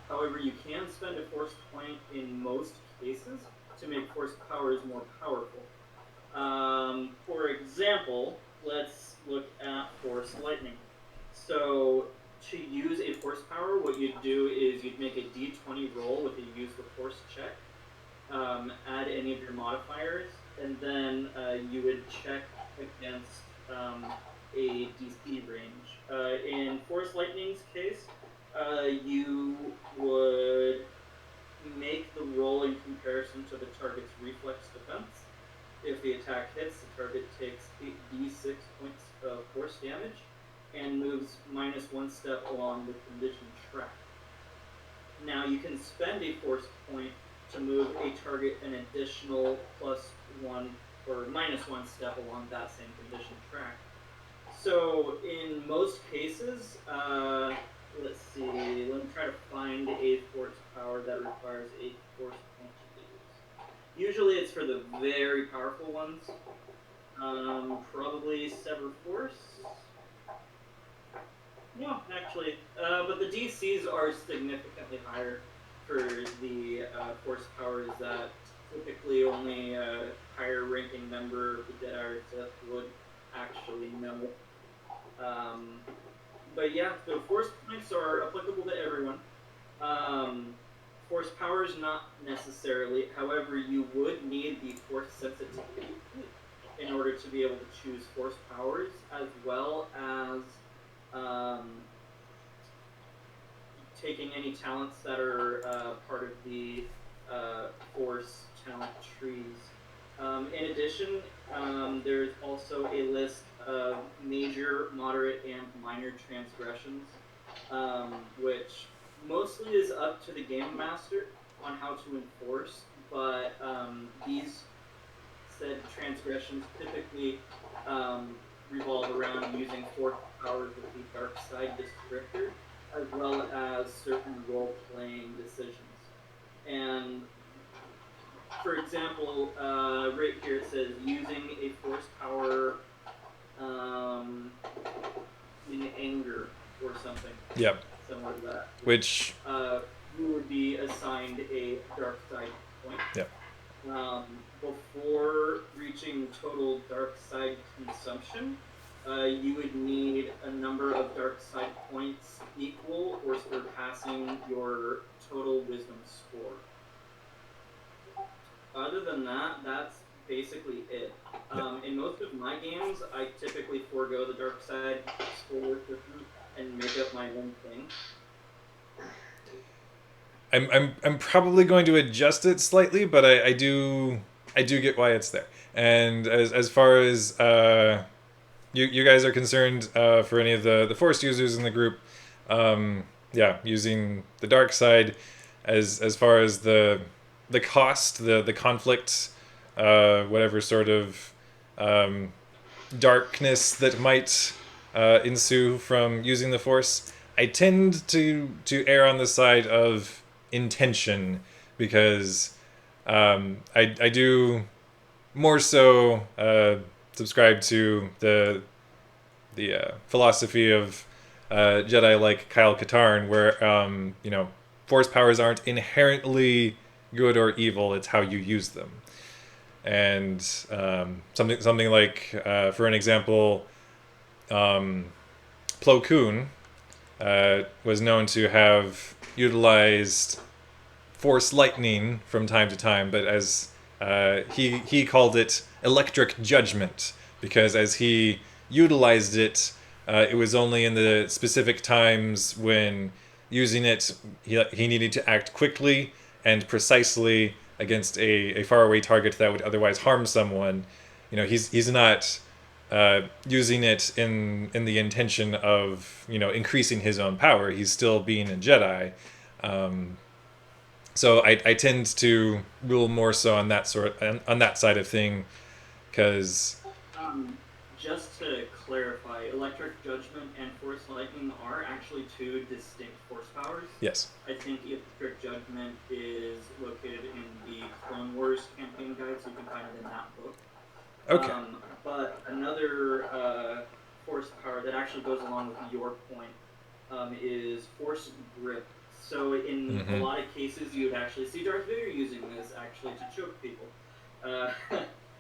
However, you can spend a force point in most cases to make force powers more powerful. For example, let's look at force lightning. So, to use a force power, what you'd do is you'd make a d20 roll with a use the force check, add any of your modifiers, and then you would check against a DC range. In Force Lightning's case, you would make the roll in comparison to the target's reflex defense. If the attack hits, the target takes 8d6 points of force damage and moves -1 step along the condition track. Now, you can spend a force point to move a target an additional +1 or -1 step along that same condition track. So, in most cases, let's see, let me try to find a force power that requires a force point to use. Usually it's for the very powerful ones. Probably Sever Force. No, actually, but the DCs are significantly higher for the force powers that typically only a higher ranking member of the Jedi or Sith would actually know. But yeah, so force points are applicable to everyone. Force powers, not necessarily. However, you would need the force sensitivity in order to be able to choose force powers, as well as taking any talents that are part of the force talent trees. In addition, there's also a list of major, moderate, and minor transgressions, which mostly is up to the game master on how to enforce, but these said transgressions typically revolve around using force powers with the dark side descriptor, as well as certain role-playing decisions. And for example, right here it says using a force power in anger or something. Yep. Similar to that. Which You would be assigned a dark side point. Yep. Before reaching total dark side consumption, you would need a number of dark side points equal or surpassing your total wisdom score. Other than that, that's basically it. In most of my games, I typically forego the dark side spoiler system and make up my own thing. I'm probably going to adjust it slightly, but I do get why it's there. And as far as you guys are concerned, for any of the force users in the group, yeah, using the dark side as far as the cost, the conflict, whatever sort of um, darkness that might ensue from using the force, I tend to err on the side of intention because I do more so subscribe to the philosophy of Jedi like Kyle Katarn, where force powers aren't inherently good or evil; it's how you use them. And something like, for an example, Plo Koon was known to have utilized force lightning from time to time, but as he called it electric judgment, because as he utilized it, it was only in the specific times when using it, he needed to act quickly and precisely against a faraway target that would otherwise harm someone. He's not using it in the intention of increasing his own power. He's still being a Jedi. So I tend to rule more so on that side of thing, because Um, just to clarify, Electric Judgment and Force Lightning are actually two distinct force powers. yes, I think Electric Judgment is located in the Clone Wars campaign guide, so you can find it in that book. okay, But another force power that actually goes along with your point is Force Grip. So in a lot of cases, you would actually see Darth Vader using this actually to choke people. Uh,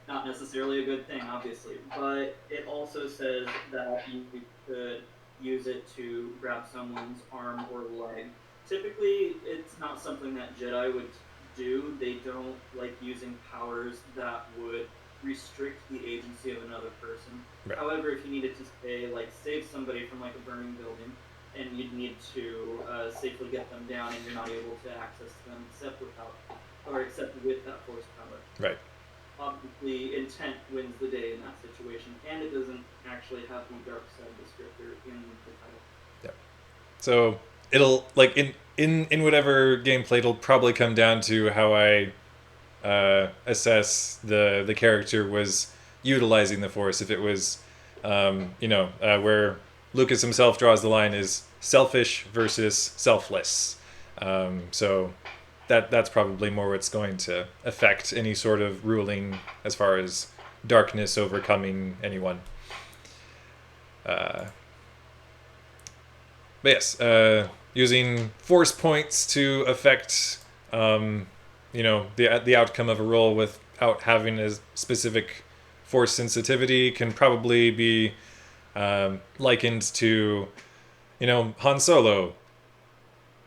Not necessarily a good thing, obviously, but it also says that you could use it to grab someone's arm or leg. Typically, it's not something that Jedi would do. They don't like using powers that would restrict the agency of another person. right, However, if you needed to say like save somebody from like a burning building, and you'd need to safely get them down, and you're not able to access them except with that force power. right. Obviously, intent wins the day in that situation, and it doesn't actually have the dark side descriptor in the title. Yep. So it'll like in whatever gameplay, it'll probably come down to how I assess the character was utilizing the force. If it was, where Lucas himself draws the line is selfish versus selfless. So that's probably more what's going to affect any sort of ruling as far as darkness overcoming anyone. But yes, using force points to affect the outcome of a roll without having a specific force sensitivity can probably be likened to Han Solo.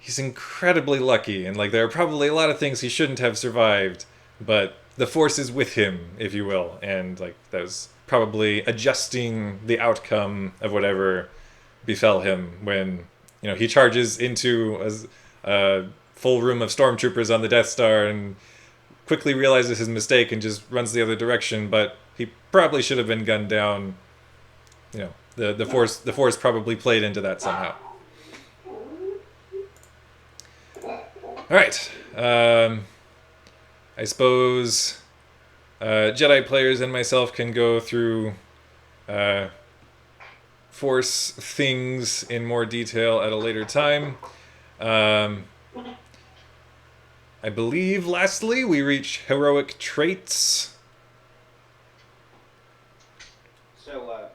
He's incredibly lucky, and like there are probably a lot of things he shouldn't have survived, but the force is with him, if you will, and like that's probably adjusting the outcome of whatever befell him when he charges into a full room of stormtroopers on the Death Star and quickly realizes his mistake and just runs the other direction, but he probably should have been gunned down. The force probably played into that somehow. All right. I suppose Jedi players and myself can go through force things in more detail at a later time. I believe, lastly, we reach heroic traits. So,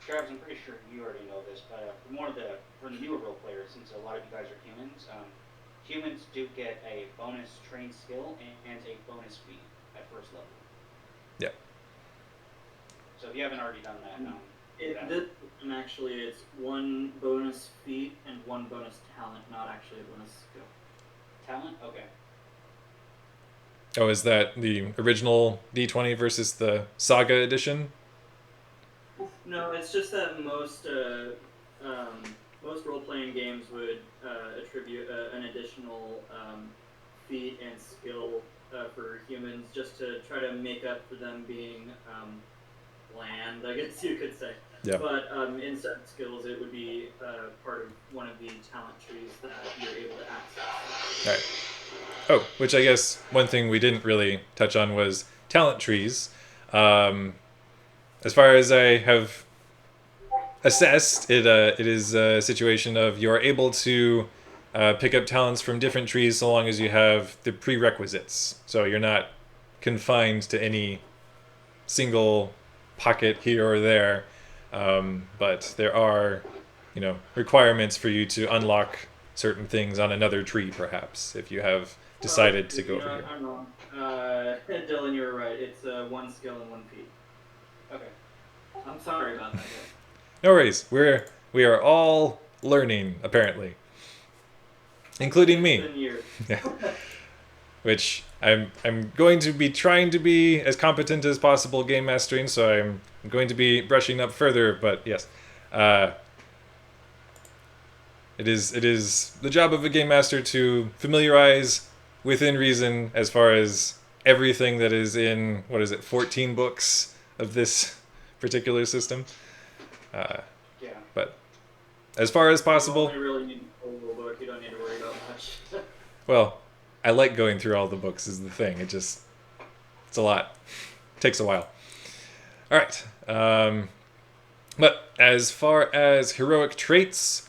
Travis, I'm pretty sure you already know this, but from the newer role players, since a lot of you guys are humans, humans do get a bonus trained skill and a bonus feat at first level. Yeah. So if you haven't already done that, This system actually, it's one bonus feat and one bonus talent, not actually a bonus skill. talent, okay. Oh, is that the original D20 versus the Saga edition? No, it's just that most role playing games would attribute an additional feat and skill for humans just to try to make up for them being bland, I guess you could say. Yeah. But in certain skills, it would be part of one of the talent trees that you're able to access. All right. Oh, which I guess one thing we didn't really touch on was talent trees. As far as I have assessed, it is a situation of you're able to pick up talents from different trees so long as you have the prerequisites. So you're not confined to any single pocket here or there, but there are, requirements for you to unlock certain things on another tree, perhaps, if you have decided to go over here. I'm wrong. Dylan, you were right. It's one skill and one feat. Okay. I'm sorry about that, guys. No worries. We are all learning, apparently, including me. It's been years. Yeah. Which I'm going to be trying to be as competent as possible game mastering, so I'm going to be brushing up further. But yes, it is the job of a game master to familiarize within reason as far as everything that is in 14 books of this particular system. Yeah. But as far as possible. You only really need a rule book. You don't need to worry about much. Well, I like going through all the books is the thing. It's a lot. It takes a while. All right. But as far as heroic traits,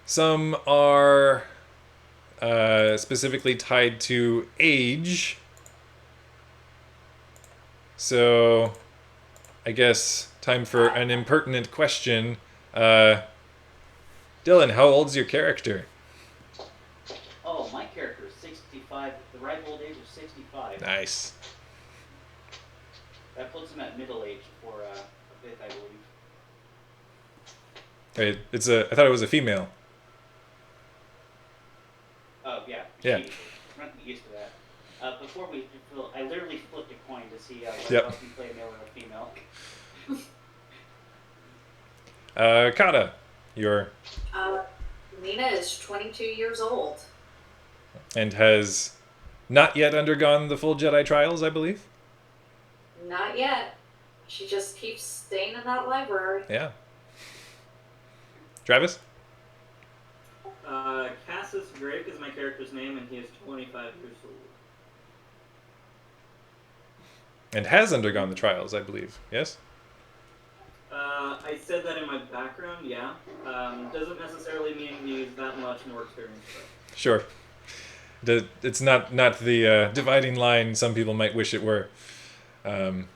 some are specifically tied to age. So I guess time for an impertinent question. Dylan, how old's your character? Oh, my character is 65. The ripe old age of 65. Nice. That puts him at middle age for a bit, I believe. Wait, I thought it was a female. Oh, yeah. Yeah. She, I'm not used to that. Before I literally flipped a coin to see whether Yep. else we play a male or a female. Kata, your Nina is 22 years old. and has not yet undergone the full Jedi trials, I believe. Not yet. She just keeps staying in that library. Yeah. Travis? Cassus Drake is my character's name, and he is 25 years old. And has undergone the trials, I believe. Yes? I said that in my background, yeah. Doesn't necessarily mean he's that much more experienced, though. Sure. It's not the dividing line some people might wish it were. And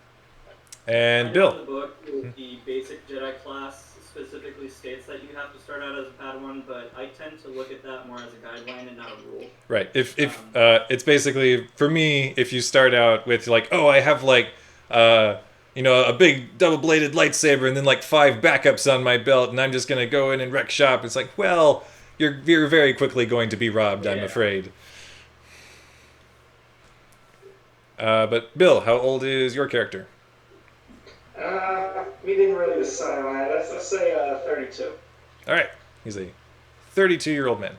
I know Bill. in the book, the basic Jedi class specifically states that you have to start out as a Padawan, but I tend to look at that more as a guideline and not a rule. Right. If it's basically, for me, if you start out with like, oh, I have like a big double-bladed lightsaber and then like 5 backups on my belt, and I'm just gonna go in and wreck shop. It's like, well, you're very quickly going to be robbed, I'm afraid. But Bill, how old is your character? We didn't really decide on that. Let's say 32. All right, he's a 32-year-old man.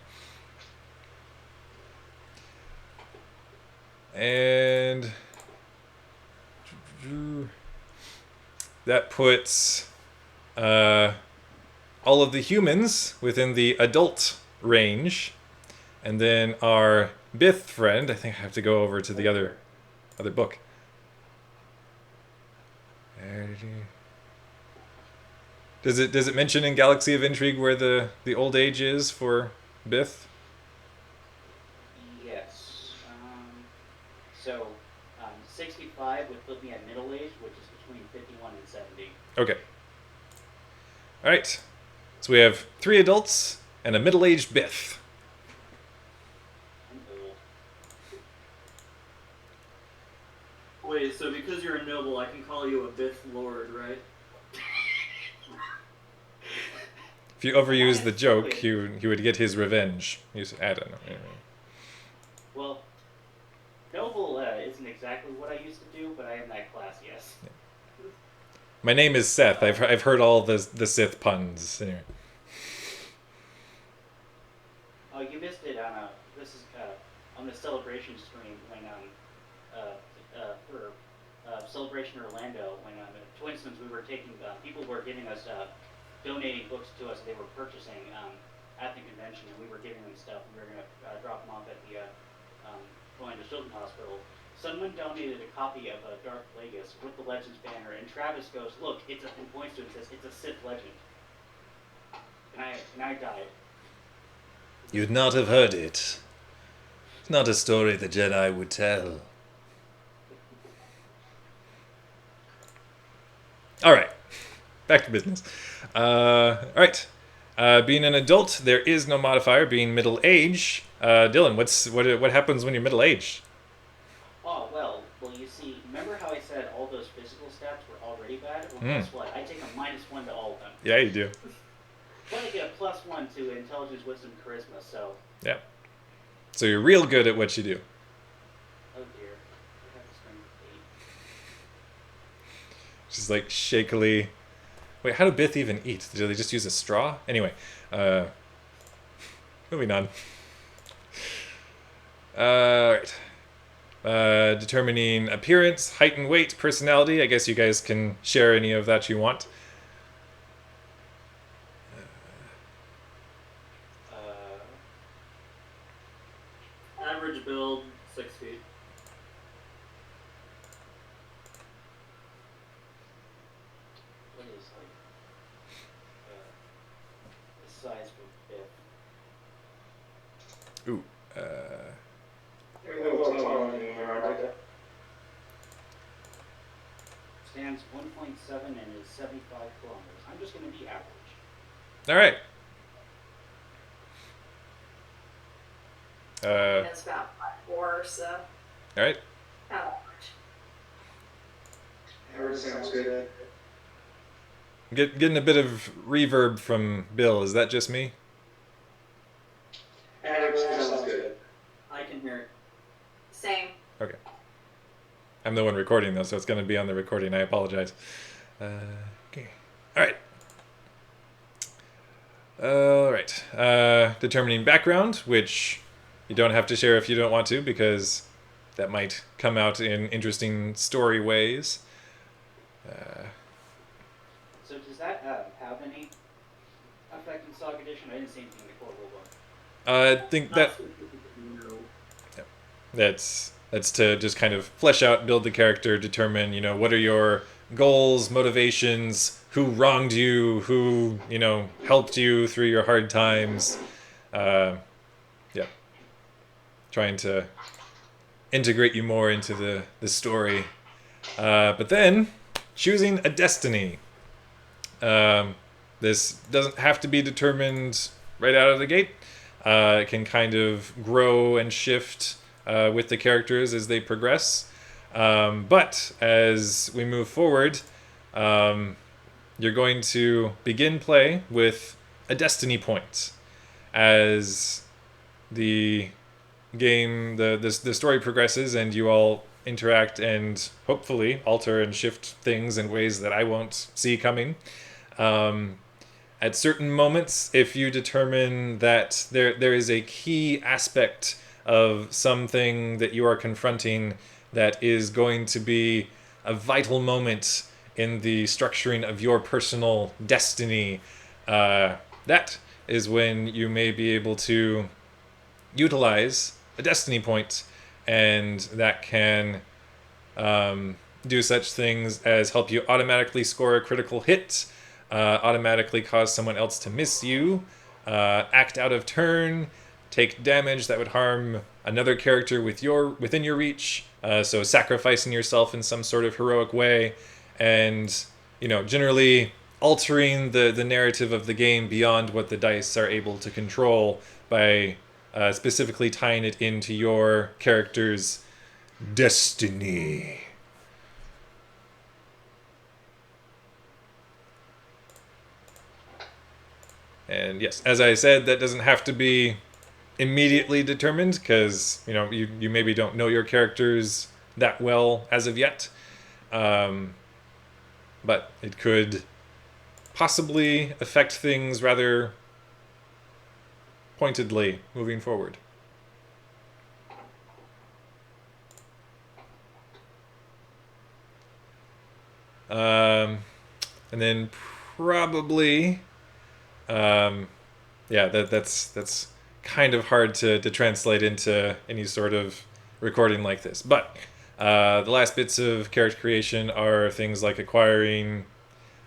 And that puts all of the humans within the adult range. And then our Bith friend, I think I have to go over to the other book. Does it mention in Galaxy of Intrigue where the old age is for Bith? Yes. 65 would put me at middle age, which is between 51 and 70. Okay. All right. So we have 3 adults and a middle-aged Bith. I'm old. Wait, so because you're a noble, I can call you a Bith Lord, right? If you overuse the joke, he would get his revenge. I don't know. Anyway. Well, noble isn't exactly what I used to do, but I am that class, yes. My name is Seth. I've heard all the Sith puns. Anyway. Oh, you missed it on this is on the celebration stream when for Celebration Orlando when for instance we were taking people were giving us donating books to us they were purchasing at the convention and we were giving them stuff and we were gonna drop them off at the going to Children's Hospital. Someone donated a copy of Darth Plagueis with the Legends banner, and Travis goes, "Look, and points to it and says it's a Sith legend." And I died. You'd not have heard it. It's not a story the Jedi would tell. All right, back to business. All right, being an adult, there is no modifier. Being middle age, Dylan, what happens when you're middle aged? Oh well, you see, remember how I said all those physical stats were already bad? Well, guess what? I take a -1 to all of them. Yeah, you do. But I get a +1 to intelligence, wisdom, charisma. So. Yeah. So you're real good at what you do. Oh dear, I have a strength of 8. Just like shakily. Wait, how do Bith even eat? Do they just use a straw? Anyway, moving on. Right. Determining appearance, height and weight, personality. I guess you guys can share any of that you want. Average build, 6 feet. What is like the size for Biff? Ooh. You're a little taller than you are, aren't you? Stands 1.7 and is 75 kilometers. I'm just going to be average. All right. It's about 5'4", so All right. not that much. Average sounds good. Getting a bit of reverb from Bill. Is that just me? Average sounds good. I can hear it. Same. Okay. I'm the one recording though, so it's going to be on the recording. I apologize. Okay. All right. All right. Determining background, which you don't have to share if you don't want to, because that might come out in interesting story ways. So does that have any effect in Saga Edition? I didn't see anything in the core rulebook. I think that No. that's to just kind of flesh out, build the character, determine, what are your goals, motivations, who wronged you, who, helped you through your hard times. Yeah. Trying to integrate you more into the story. But then, choosing a destiny. This doesn't have to be determined right out of the gate. It can kind of grow and shift with the characters as they progress. But as we move forward, you're going to begin play with a destiny point. As the game, the story progresses and you all interact and hopefully alter and shift things in ways that I won't see coming. At certain moments, if you determine that there is a key aspect of something that you are confronting that is going to be a vital moment in the structuring of your personal destiny, that is when you may be able to utilize a destiny point, and that can do such things as help you automatically score a critical hit, automatically cause someone else to miss you, act out of turn, take damage that would harm another character within your reach, so sacrificing yourself in some sort of heroic way, and generally altering the narrative of the game beyond what the dice are able to control by specifically tying it into your character's destiny. And yes, as I said, that doesn't have to be immediately determined because you maybe don't know your characters that well as of yet, but it could possibly affect things rather pointedly moving forward. And then probably, that's kind of hard to translate into any sort of recording like this. But the last bits of character creation are things like acquiring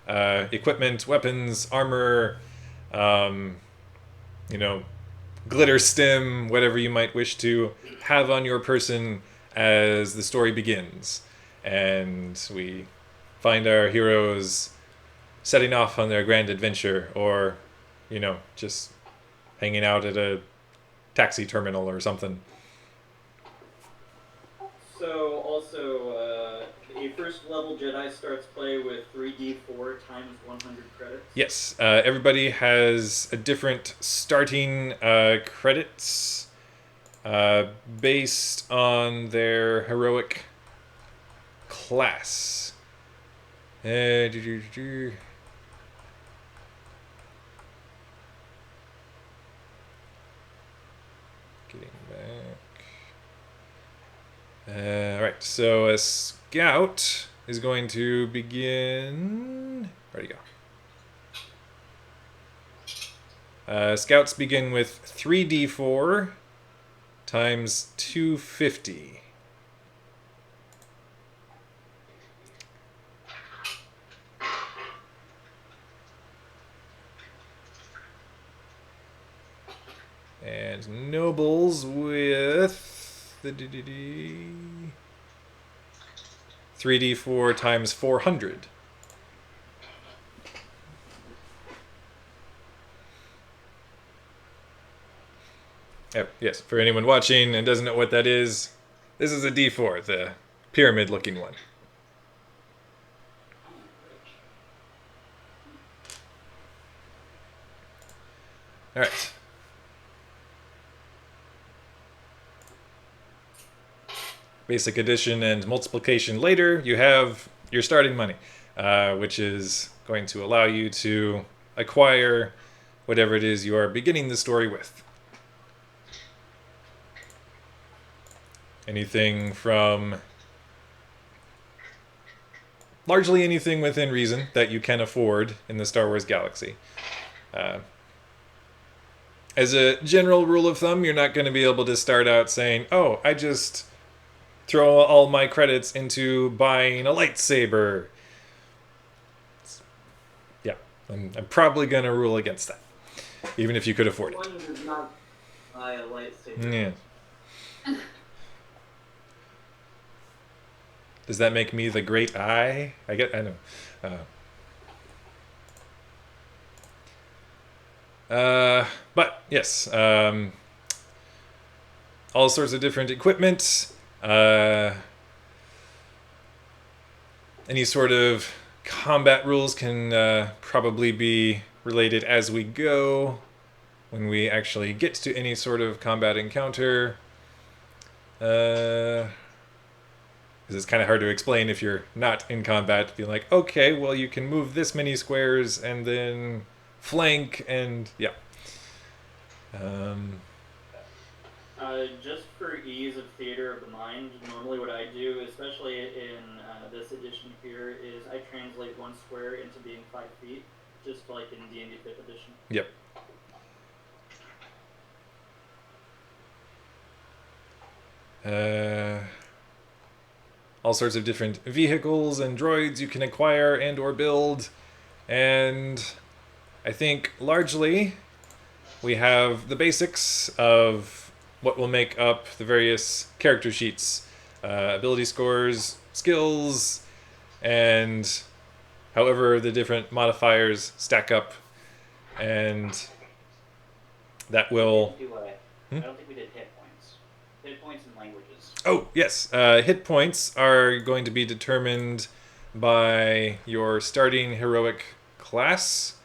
equipment, weapons, armor, glitter stim, whatever you might wish to have on your person as the story begins. And we find our heroes setting off on their grand adventure, or, just hanging out at a taxi terminal or something. So also, a first level Jedi starts play with 3d4 times 100 credits. Yes, everybody has a different starting credits based on their heroic class. Getting back. Alright, so a scout is going to begin. Where'd he go? Scouts begin with 3d4 times 250. And nobles with the 3d4 times 400. Oh, yes, for anyone watching and doesn't know what that is, this is a d4, the pyramid-looking one. All right. Basic addition and multiplication later, you have your starting money, which is going to allow you to acquire whatever it is you are beginning the story with. Anything from largely anything within reason that you can afford in the Star Wars galaxy. As a general rule of thumb, you're not going to be able to start out saying, oh, I just throw all my credits into buying a lightsaber. Yeah, I'm probably going to rule against that, even if you could afford it. One does not buy a lightsaber. Yeah. Does that make me the great eye? I know. But yes, all sorts of different equipment. Any sort of combat rules can probably be related as we go when we actually get to any sort of combat encounter. Because it's kind of hard to explain if you're not in combat. Be like, okay, well, you can move this many squares and then flank, and yeah. Just for ease of theater of the mind, normally what I do, especially in this edition here, is I translate one square into being 5 feet, just like in D&D 5th edition. Yep. All sorts of different vehicles and droids you can acquire and or build, and I think largely we have the basics of what will make up the various character sheets, ability scores, skills, and however the different modifiers stack up, and that will... I don't think we did hit points. Hit points and languages. Oh, yes. Hit points are going to be determined by your starting heroic class.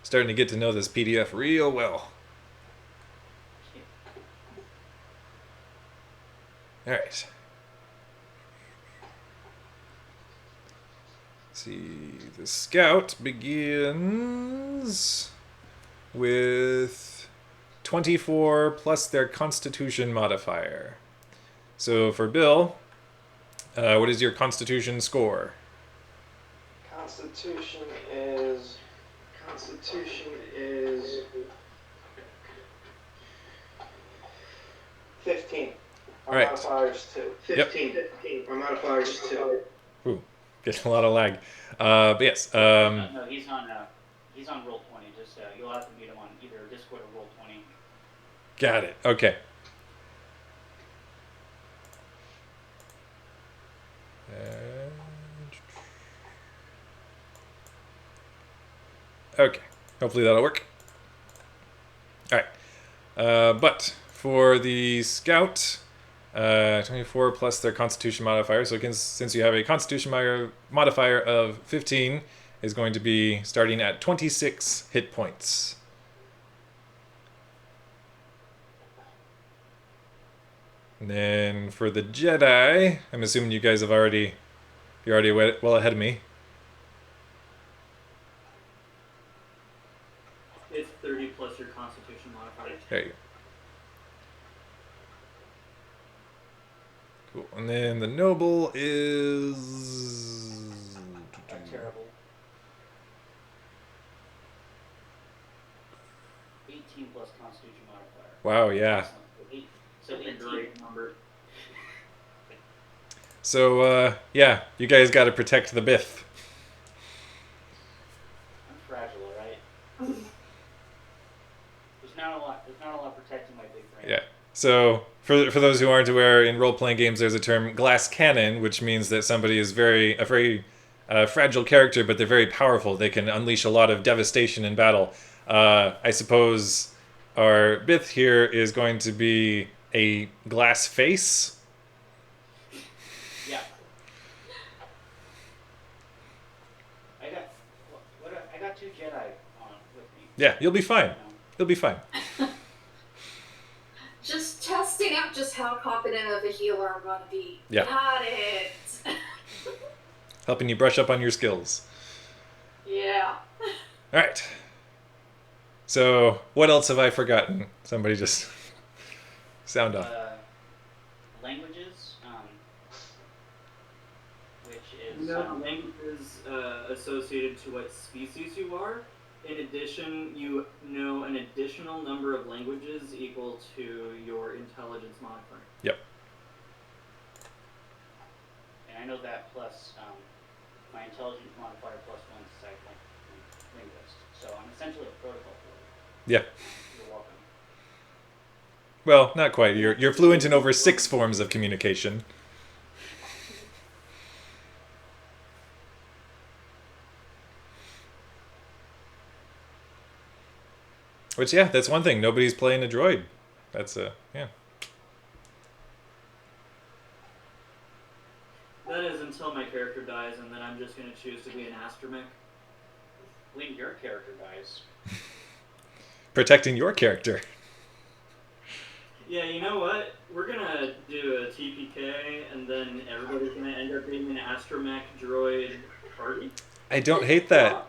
starting to get to know this PDF real well. All right. Let's see, the scout begins with 24 plus their constitution modifier. So for Bill, what is your constitution score? Constitution is 15. My Right. modifier is 2. 15. My modifier is 2. Ooh, getting a lot of lag. But yes. No, he's on roll 20. Just you'll have to meet him on either Discord or roll 20. Got it. Okay. Okay. Hopefully that'll work. All right. But for the scout, 24 plus their constitution modifier. So since you have a constitution modifier of 15, is going to be starting at 26 hit points. And then for the Jedi, I'm assuming you guys you're already well ahead of me. It's 30 plus your constitution modifier. There you go. Cool. And then the noble is Terrible. 18 plus constitution modifier. Wow, yeah. Excellent. So That's a 18. great number. So yeah, you guys got to protect the Bith. I'm fragile, all right? There's not a lot protecting my big brain. Yeah. So for those who aren't aware, in role-playing games, there's a term glass cannon, which means that somebody is a very fragile character, but they're very powerful. They can unleash a lot of devastation in battle. I suppose our Bith here is going to be a glass face. Yeah. I got 2 Jedi on with me. Yeah, you'll be fine. You'll be fine. Just testing out just how confident of a healer I'm going to be. Yeah. Got it. Helping you brush up on your skills. Yeah. All right. So, what else have I forgotten? Somebody just sound off. Languages, which is You know, languages associated to what species you are. In addition, you know an additional number of languages equal to your intelligence modifier. Yep. and I know that plus my intelligence modifier plus 1 psych linguist. So I'm essentially a protocol for Yeah. You're welcome. Well, not quite. You're fluent in over 6 forms of communication. Which, yeah, that's one thing. Nobody's playing a droid. That's yeah. That is until my character dies, and then I'm just going to choose to be an astromech. When your character dies. Protecting your character. Yeah, you know what? We're going to do a TPK, and then everybody's going to end up being an astromech droid party. I don't hate that.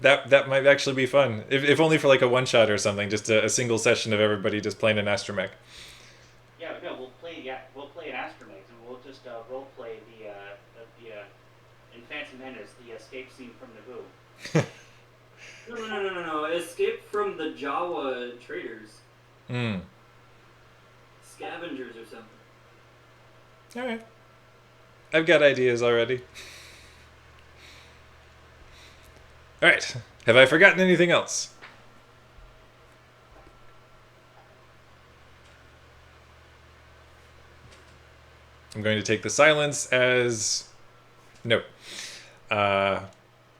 That might actually be fun. If only for like a one-shot or something. Just a single session of everybody just playing an astromech. Yeah, no, we'll play an astromech, and we'll just role play the in Phantom Menace, the escape scene from Naboo. No. Escape from the Jawa traders. Hmm. Scavengers or something. Alright. I've got ideas already. Alright. Have I forgotten anything else? I'm going to take the silence as no.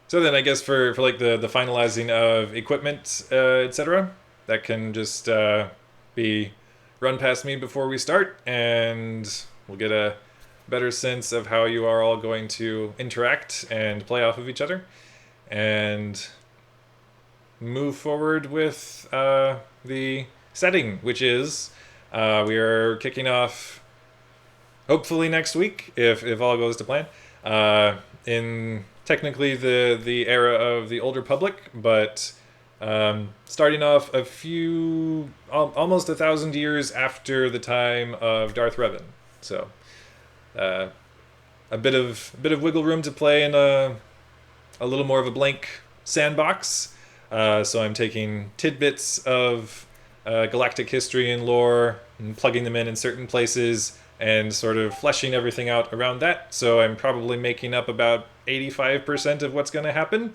So then I guess for like the finalizing of equipment, etc., that can just be run past me before we start, and we'll get a better sense of how you are all going to interact and play off of each other. And move forward with the setting, which is we are kicking off hopefully next week, if all goes to plan, in technically the era of the Old Republic, but starting off a few, almost 1,000 years after the time of Darth Revan. So a bit of wiggle room to play in a little more of a blank sandbox. So I'm taking tidbits of galactic history and lore and plugging them in certain places and sort of fleshing everything out around that. So I'm probably making up about 85% of what's going to happen.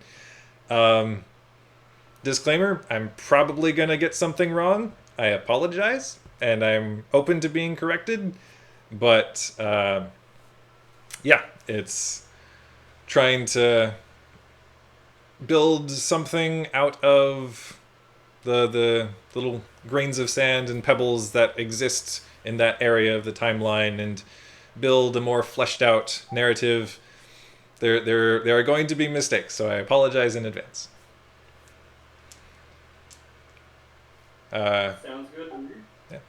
Disclaimer, I'm probably going to get something wrong. I apologize, and I'm open to being corrected. But yeah, it's trying to build something out of the little grains of sand and pebbles that exist in that area of the timeline and build a more fleshed out narrative. There are going to be mistakes, so I apologize in advance. Sounds good to me. Yeah.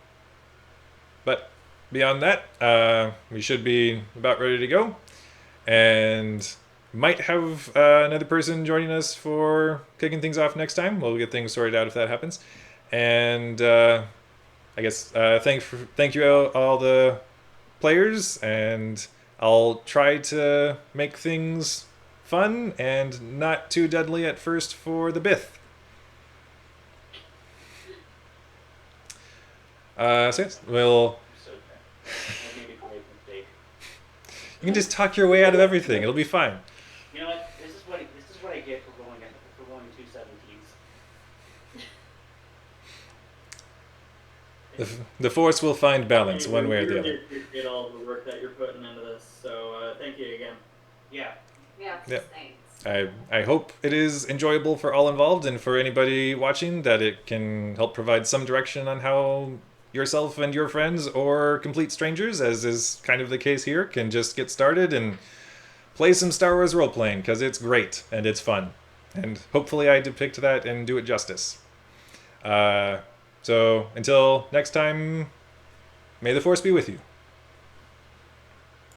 But beyond that, we should be about ready to go, and might have another person joining us for kicking things off next time. We'll get things sorted out if that happens. And I guess thank you all the players, and I'll try to make things fun and not too deadly at first for the Bith. So yes, we'll. So I made a great mistake. You can just talk your way out of everything. It'll be fine. You know what? This is what I get for rolling 217s. The Force will find balance one way or the other. I appreciate all the work that you're putting into this, so thank you again. Yeah. Yeah, Yeah. thanks. I hope it is enjoyable for all involved, and for anybody watching, that it can help provide some direction on how yourself and your friends, or complete strangers, as is kind of the case here, can just get started and play some Star Wars role-playing, because it's great and it's fun. And hopefully I depict that and do it justice. So until next time, may the Force be with you.